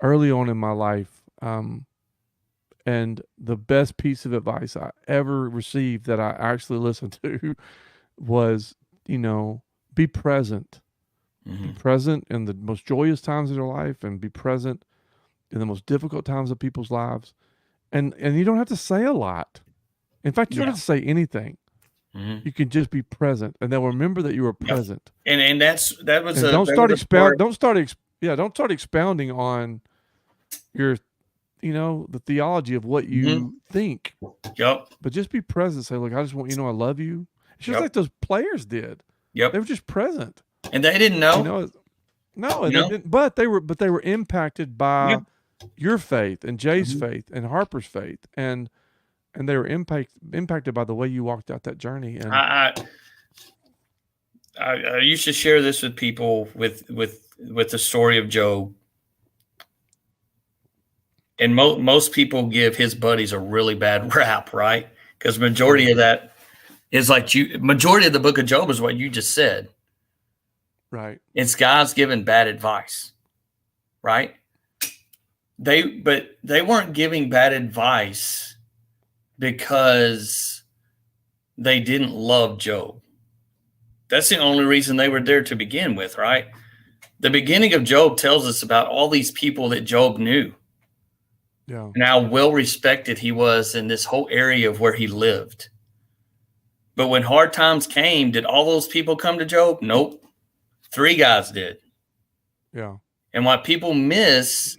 early on in my life, and the best piece of advice I ever received that I actually listened to was, you know, be present. Be Mhm. present in the most joyous times of their life and be present in the most difficult times of people's lives. And you don't have to say a lot. In fact, you don't Yeah. have to say anything. Mhm. You can just be present and they'll remember that you were Yep. present. And And that was a part. don't start expounding on your, the theology of what Mhm. you think, Yep. but just be present. Say, look, I just want you to know I love you. It's just Yep. like those players did. They Yep. were just present. And they didn't You know, know, no, and you they know? didn't. But they were impacted Yeah. by your faith and Jay's Mhm. faith and Harper's faith, and they were impacted by the way you walked out that journey. And I, I used to share this with people with the story of Job, and most people give his buddies a really bad rap, right? Because majority of mhm, that is like majority of the book of Job is what you just said. right, It's guys giving bad advice, right? But they weren't giving bad advice because they didn't love Job. That's the only reason they were there to begin with, right? The beginning of Job tells us about all these people that Job knew yeah, and how well respected he was in this whole area of where he lived. But when hard times came, did all those people come to Job? Nope. Three guys did. yeah, And what people miss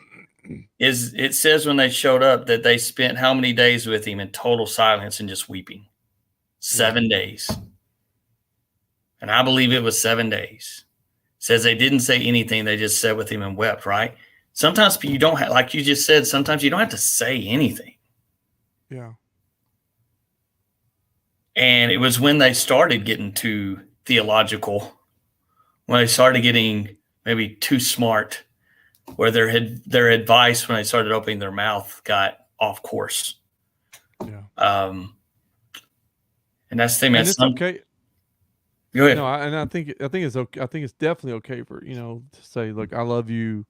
is it says when they showed up that they spent how many days with him in total silence and just weeping? yeah, 7 days. And I believe it was 7 days. It says they didn't say anything, they just sat with him and wept, right? Sometimes you don't have, like you just said, sometimes you don't have to say anything. yeah, And it was when they started getting too theological, when they started getting maybe too smart, where their advice when they started opening their mouth got off course. yeah. Um, and that's the thing, man. And it's okay. Go No, ahead. I think it's okay. I think it's definitely okay for to say, look, I love you.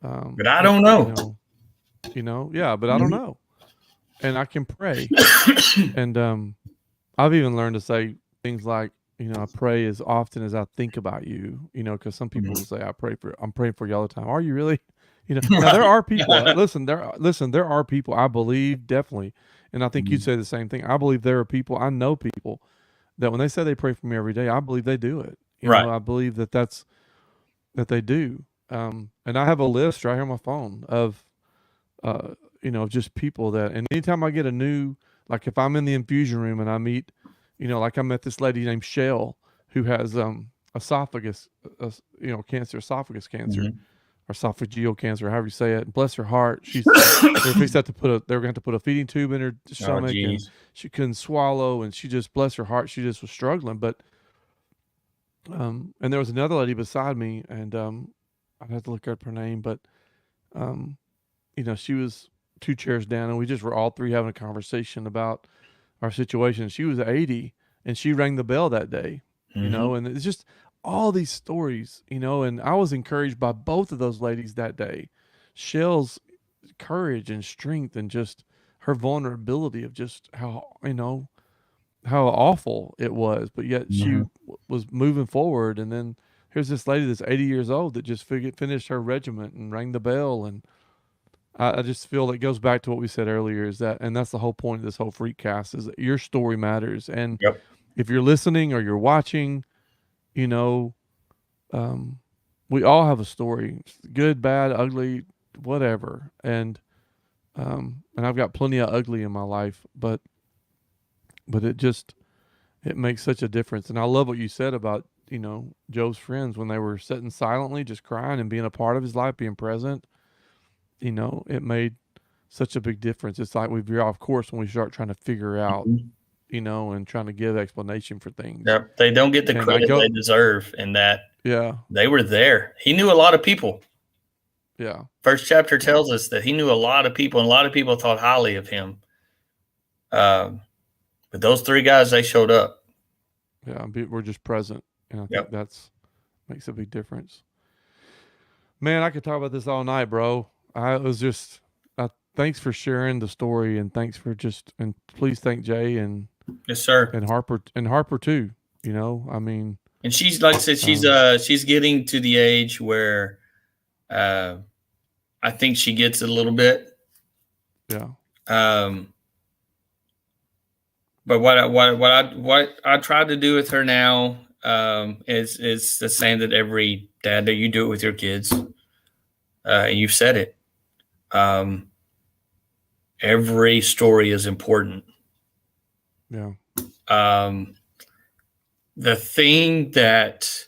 But I But don't know. yeah, but I don't Mhm. know, and I can pray. And I've even learned to say things like, I pray as often as I think about you. Because some people will say, I'm praying for you all the time. Are you really? Now there Right. are people. There are people I believe definitely, and I think you'd Mhm. say the same thing. I believe there are people. I know people that when they say they pray for me every day, I believe they do it. Right. I believe that they do. And I have a list right here on my phone of, just people that, and anytime I get a new, like if I'm in the infusion room and I meet Like I met this lady named Shell who has esophagus, cancer, esophagus cancer, Mhm. or esophageal cancer, however you say it. And bless her heart, they were fixed to they were going to put a feeding tube in her Oh, stomach, and geez. she couldn't swallow, and she just, bless her heart, she just was struggling. But and there was another lady beside me, and I'd have to look up her name, but um, she was two chairs down, and we just were all three having a conversation about our situation. She was 80, and she rang the bell that day, Hmm. and it's just all these stories, and I was encouraged by both of those ladies that day. Shell's courage and strength, and just her vulnerability of just how awful it was, but yet she Hmm. was moving forward. And then here's this lady that's 80 years old that just finished her regiment and rang the bell. And I just feel it goes back to what we said earlier, is that, and that's the whole point of this whole freak cast, is that your story matters. And Yep. if you're listening or you're watching, you know, um, we all have a story, good, bad, ugly, whatever. And I've got plenty of ugly in my life, but it makes such a difference. And I love what you said about, Joe's friends when they were sitting silently, just crying and being a part of his life, being present. It made such a big difference. It's like we veer off course when we start trying to figure out, Mhm. and trying to give explanation for things. Yep. They don't get the And I credit they go, deserve in that yeah, they were there. He knew a lot of people. yeah, First chapter yeah, tells us that he knew a lot of people, and a lot of people thought highly of him. Um, but those three guys, they showed up. yeah. We're just present. And I think Yep. that's makes a big difference. Man, I could talk about this all night, bro. I was just, thanks for sharing the story, and thanks for and please thank Jay Yes, sir. and Harper too. I mean, And she's like I said, um, she's getting to the age where uh, I think she gets it a little bit. yeah, Um, but what I try to do with her now is the same that every dad that you do it with your kids. And you've said it. Um, every story is important. yeah, Um, the thing that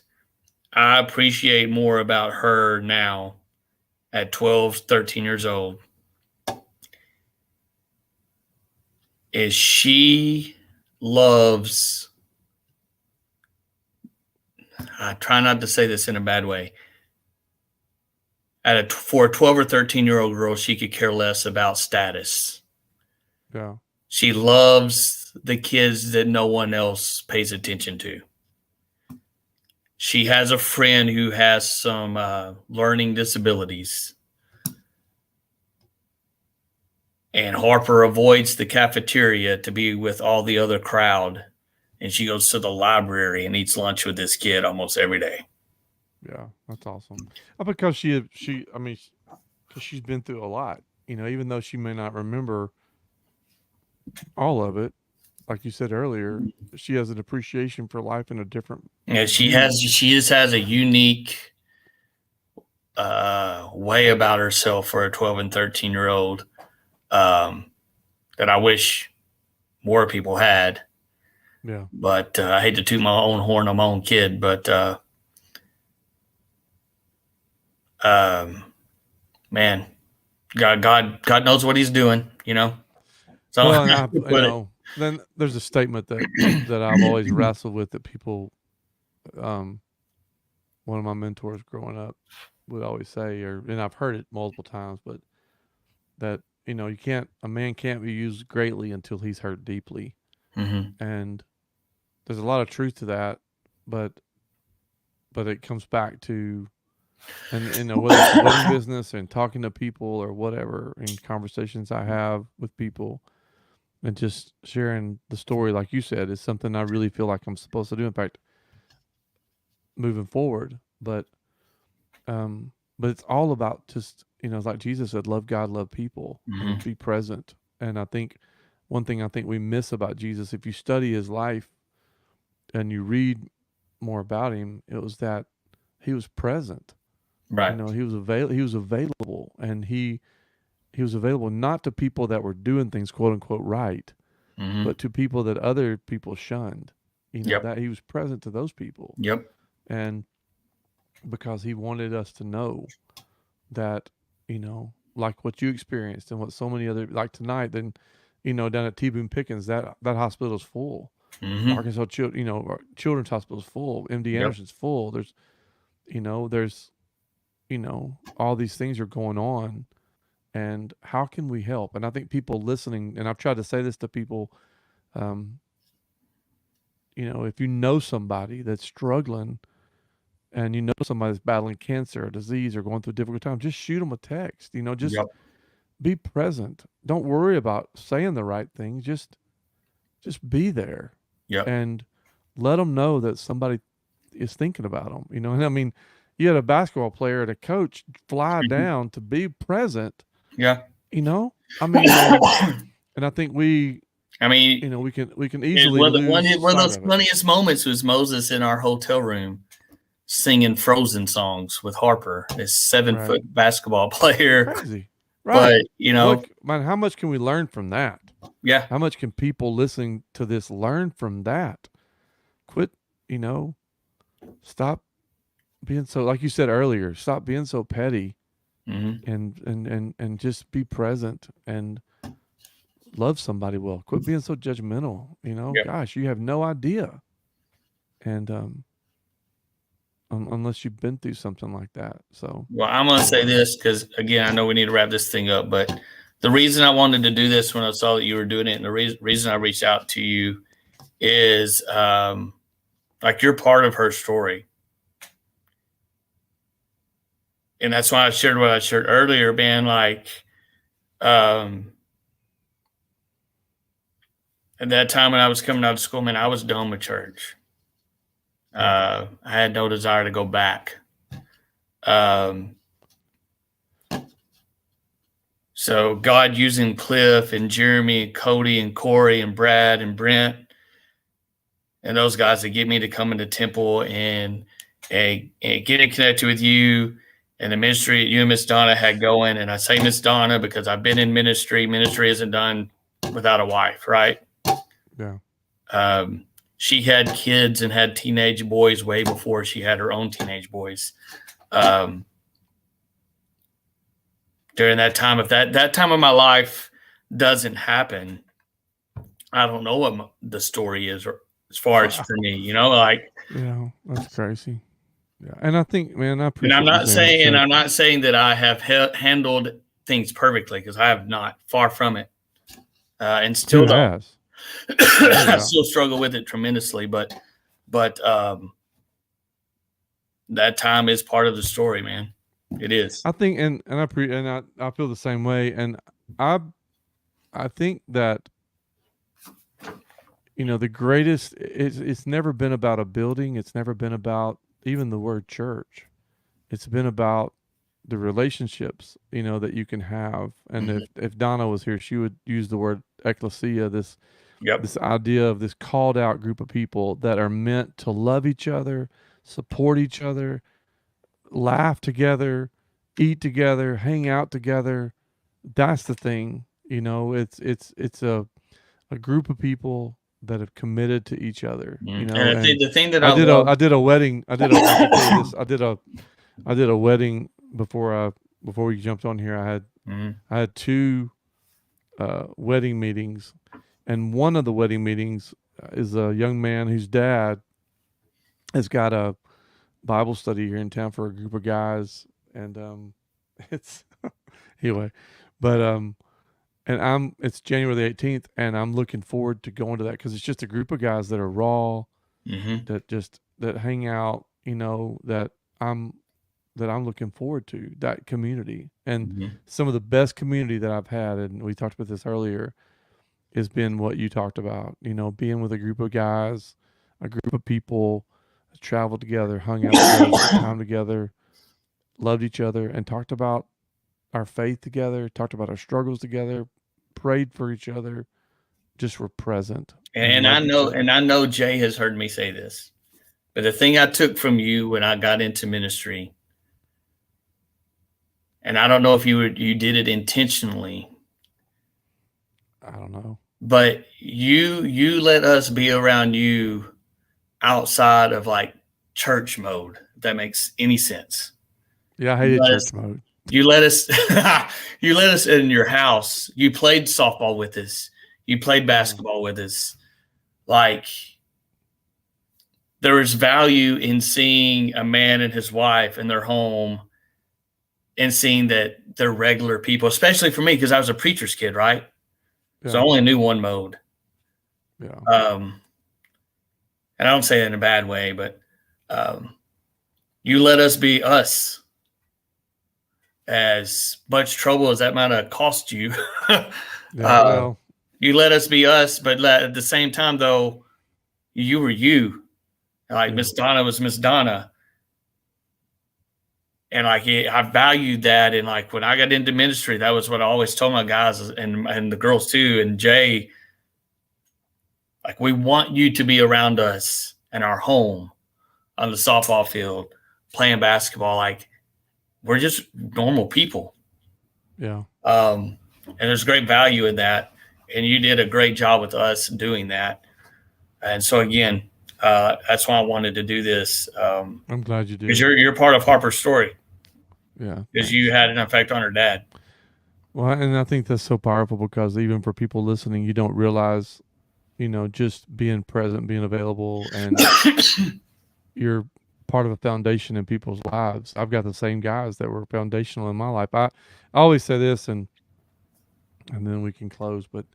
I appreciate more about her now at 12, 13 years old is she loves, I try not to say this in a bad way. For a 12 or 13-year-old girl, she could care less about status. yeah, She loves the kids that no one else pays attention to. She has a friend who has some learning disabilities, and Harper avoids the cafeteria to be with all the other crowd, and she goes to the library and eats lunch with this kid almost every day. yeah. That's awesome. Because I mean, because she's been through a lot. Even though she may not remember all of it, like you said earlier, she has an appreciation for life in a different Yeah, view. she just has a unique way about herself for a 12 and 13-year-old um, that I wish more people had. Yeah. But I hate to toot my own horn on my own kid, but um, man, God knows what He's doing. So I Well, and put it. then there's a statement that I've always wrestled with, that people, um, one of my mentors growing up would always say, and I've heard it multiple times, but that, a man can't be used greatly until he's hurt deeply. Hmm. And there's a lot of truth to that, but it comes back to, and whether it's the wedding business and talking to people or whatever, in conversations I have with people, and just sharing the story, like you said, is something I really feel like I'm supposed to do. In fact, moving forward, but it's all about just, like Jesus said, love God, love people, and Hmm. be present. And I think one thing I think we miss about Jesus, if you study his life and you read more about him, it was that he was present. Right. He was available, and he was available not to people that were doing things quote unquote right, Mm-hmm. but to people that other people shunned. Yep. That he was present to those people, Yep. and because he wanted us to know that, like what you experienced and what so many other, like tonight, then, down at T Boone Pickens, that hospital's full. Mm-hmm. Arkansas, Children's Hospital's full. MD Yep. Anderson's full. There's, all these things are going on, and how can we help? And I think people listening, and I've tried to say this to people, um, if you know somebody that's struggling, and somebody that's battling cancer or disease or going through a difficult time, just shoot them a text. Just Yep. be present. Don't worry about saying the right thing. Just be there, Yep. and let them know that somebody is thinking about them. And I mean, you had a basketball player and a coach fly Mhm. down to be present. Yeah. I mean, and I think I mean, we can easily lose one of sight those of it. funniest moments was Moses in our hotel room singing Frozen songs with Harper, this seven Right. foot basketball player. Crazy. But Right. Look, man, how much can we learn from that? yeah, How much can people listening to this learn from that? Quit, you know, stop being so, like you said earlier, stop being so petty, hmm and just be present and love somebody well. Quit being so judgmental, yeah. Gosh, you have no idea. And unless you've been through something like that. So, Well, I'm going to say um, this because again, I know we need to wrap this thing up, but the reason I wanted to do this when I saw that you were doing it, and the reason I reached out to you is like you're part of her story. And that's why I shared what I shared earlier, man. Like, um, at that time when I was coming out of school, man, I was done with church. yeah, I had no desire to go back. Um, so God using Cliff and Jeremy and Cody and Corey and Brad and Brent and those guys to get me to come into Temple and getting connected with you and the ministry that you and Miss Donna had going. And I say Miss Donna because I've been in ministry. Ministry isn't done without a wife, right? yeah. Um, she had kids and had teenage boys way before she had her own teenage boys. During that time, if that time of my life doesn't happen, I don't know what the story is, or as far as for Wow. me, like. Yeah, that's crazy. Yeah, and I think, man, I And appreciate you saying I'm not saying that I have handled things perfectly because I have not, far from it, and who still don't. has, no I doubt. still struggle with it tremendously, but that time is part of the story, man. It is. I think, and I feel the same way, and I I think that the greatest, it's never been about a building. It's never been about even the word church. It's been about the relationships, that you can have. And Mhm. if Donna was here, she would use the word ecclesia, Yep. this idea of this called out group of people that are meant to love each other, support each other, laugh together, eat together, hang out together. That's the thing. It's a group of people that have committed to each other, Mhm. And and the thing that I I did a love. I did a wedding. I can tell you this. I did a wedding before we jumped on here. Mhm. I had two wedding meetings, and one of the wedding meetings is a young man whose dad has got a Bible study here in town for a group of guys, and it's anyway, but and it's January the 18th, and I'm looking forward to going to that because it's just a group of guys that are raw, Mhm. that hang out, I'm that I'm looking forward to that community. And Mhm. some of the best community that I've had, and we talked about this earlier, has been what you talked about, being with a group of guys, a group of people that traveled together, hung out together, spent time together, loved each other, and talked about our faith together, talked about our struggles together, prayed for each other, just were present and And loved each other. I know Jay has heard me say this, but the thing I took from you when I got into ministry, and I don't know if you did it intentionally, I don't know. but you let us be around you outside of like church mode, if that makes any sense. Yeah, I You hated let us church mode. you let us you let us in your house. You played softball with us. You played Yeah, basketball with us. Like there is value in seeing a man and his wife in their home and seeing that they're regular people, especially for me because I was a preacher's kid, right? So I yeah, only knew one mode. yeah, Um, and I don't say it in a bad way, but um, you let us be us. As much trouble as that might have cost you, yeah. uh, Well, you let us be us. But at the same time, though, you were you. Like yeah, Miss Donna was Miss Donna, and like I valued that. And like when I got into ministry, that was what I always told my guys and the girls too. And Jay, like we want you to be around us in our home on the softball field playing basketball. Like we're just normal people. yeah. And there's great value in that. And you did a great job with us doing that. And so again, that's why I wanted to do this I'm glad you because did. you're part of Harper's story Yeah, because you thanks. had an effect on her dad. Well, and I think that's so powerful because even for people listening, you don't realize, just being present, being available, and you're part of a foundation in people's lives. I've got the same guys that were foundational in my life. I always say this, and then we can close. But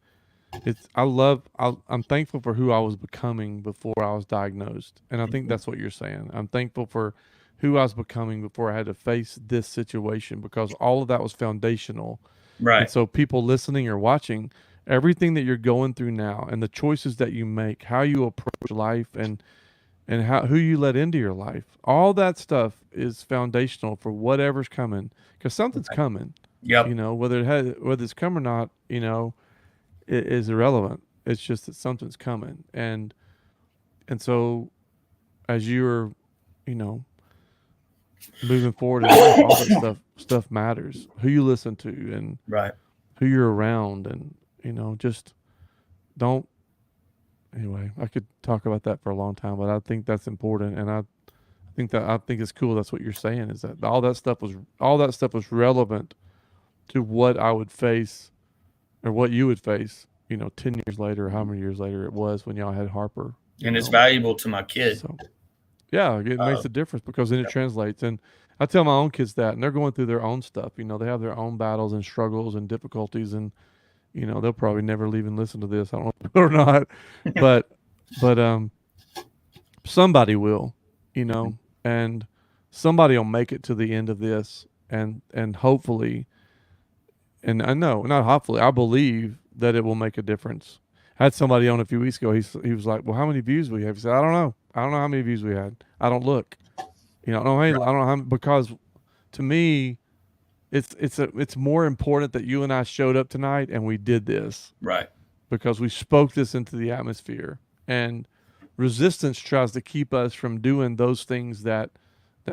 I'm thankful for who I was becoming before I was diagnosed, and I think that's what you're saying. I'm thankful for who I was becoming before I had to face this situation because all of that was foundational. And Right, so, people listening or watching, everything that you're going through now, and the choices that you make, how you approach life, and how who you let into your life, all that stuff is foundational for whatever's coming because something's right. coming. Yep, Whether it's come or not, is irrelevant. It's just that something's coming, and so as you're, you know, moving forward in life, all that stuff matters. Who you listen to and right. who you're around, and just don't. Anyway, I could talk about that for a long time, but I think that's important, and I think it's cool. That's what you're saying is that all that stuff was relevant to what I would face or what you would face. 10 years later, or how many years later it was when y'all had Harper. And it's valuable to my kid. So yeah, it makes Uh, a difference because then it translates. And I tell my own kids that, and they're going through their own stuff. They have their own battles and struggles and difficulties, and they'll probably never even listen to this. I don't know or not, but somebody will, you know, and somebody will make it to the end of this, and hopefully, and I know, not hopefully, I believe that it will make a difference. I had somebody on a few weeks ago. He was like, "Well, how many views we have?" He said, "I don't know. I don't know how many views we had. I don't look. I don't. Hey, I don't know how because to me, it's more important that you and I showed up tonight and we did this right, because we spoke this into the atmosphere. And resistance tries to keep us from doing those things that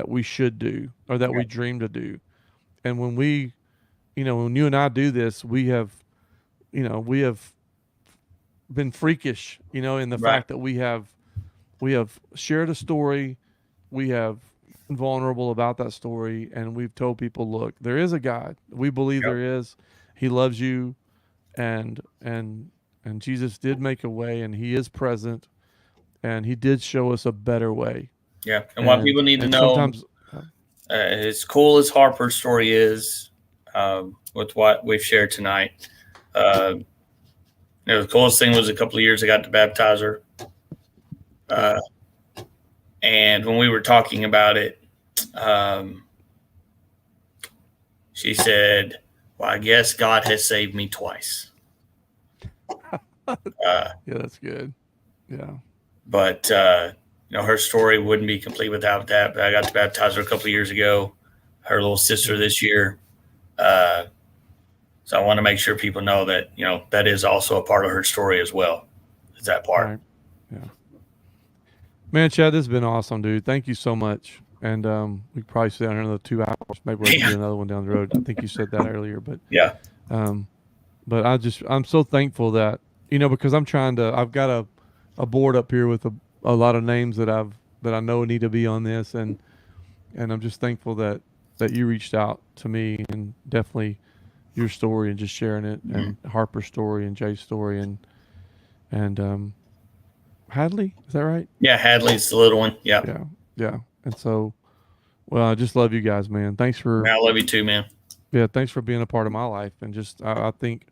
we should do or that we right, dream to do. And when you and I do this, we have been freakish, in the right. fact that we have shared a story, we have been vulnerable about that story, and we've told people, look, there is a God. We believe Yep. there is. He loves you, and Jesus did make a way, and He is present, and He did show us a better way. Yeah. And what And people need to and know, sometimes, as cool as Harper's story is, with what we've shared tonight, uh, the coolest thing was a couple of years I got to baptize her. yeah, Uh, and when we were talking about it, um, she said, "Well, I guess God has saved me twice." Uh, yeah, that's good. Yeah, but her story wouldn't be complete without that. But I got to baptize her a couple of years ago. Her little sister yeah, this year. Uh, so I want to make sure people know that that is also a part of her story as well. Is that part? right, yeah. Man, Chad, this has been awesome, dude. Thank you so much. And we could probably sit down here another 2 hours. Maybe we'll have to Yeah, do another one down the road. I think you said that earlier, yeah, um, but I'm so thankful that because I've got a board up here with a lot of names that I know need to be on this, and I'm just thankful that you reached out to me, and definitely your story and just sharing it, Mhm. and Harper's story and Jay's story, and Hadley, is that right? Yeah, Hadley's the little one. Yeah. Yeah, yeah. And so, well, I just love you guys, man. Man, I love you too, man. Thanks for being a part of my life, and just I think,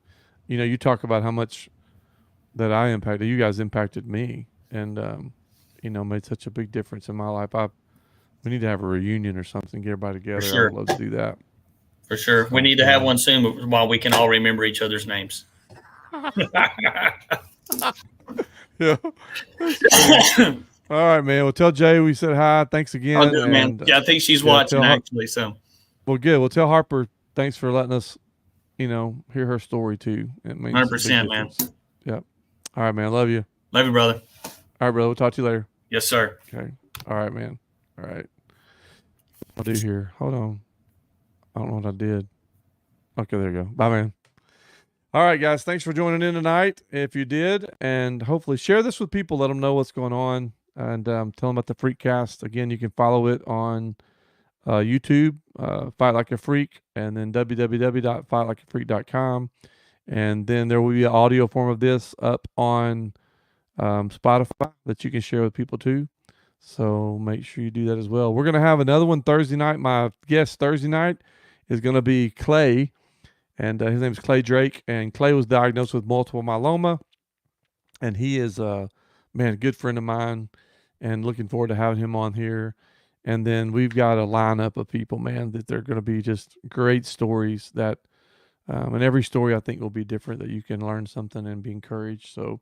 you talk about how much that I impacted, you guys impacted me, and made such a big difference in my life. We need to have a reunion or something, get everybody For together. I would sure. love to do that. For sure. We So need to have one soon while we can all remember each other's names. yeah, that's funny. All right, man. Well, tell Jay we said hi. Thanks I'll again, do it, man. and Yeah, I think she's yeah, watching actually. So well, good. Well, tell Harper thanks for letting us, hear her story too. It means a big 100%, man. difference. Yep. All right, man. Love you. Love you, brother. All right, brother. We'll talk to you later. Yes, sir. Okay. All right, man. All right. I'll do here. Hold on. I don't know what I did. Okay, there you go. Bye, man. All right, guys. Thanks for joining in tonight. If you did, and hopefully share this with people, let them know what's going on, and tell them about the Freakcast. Again, you can follow it on YouTube, Fight Like a Freak, and then www.fightlikeafreak.com. And then there will be an audio form of this up on Spotify that you can share with people too. So make sure you do that as well. We're going to have another one Thursday night. My guest Thursday night is going to be Clay, and his name is Clay Drake. And Clay was diagnosed with multiple myeloma, and he is a good friend of mine, and looking forward to having him on here. And then we've got a lineup of people, man, that they're going to be just great stories that, and every story I think will be different, that you can learn something and be encouraged. So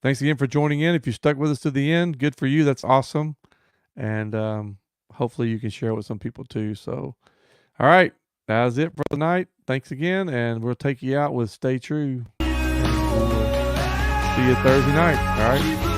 thanks again for joining in. If you stuck with us to the end, good for you. That's awesome. And hopefully you can share it with some people too. So, all right, that's it for the night. Thanks again. And we'll take you out with Stay True. And we'll see you Thursday night. All right.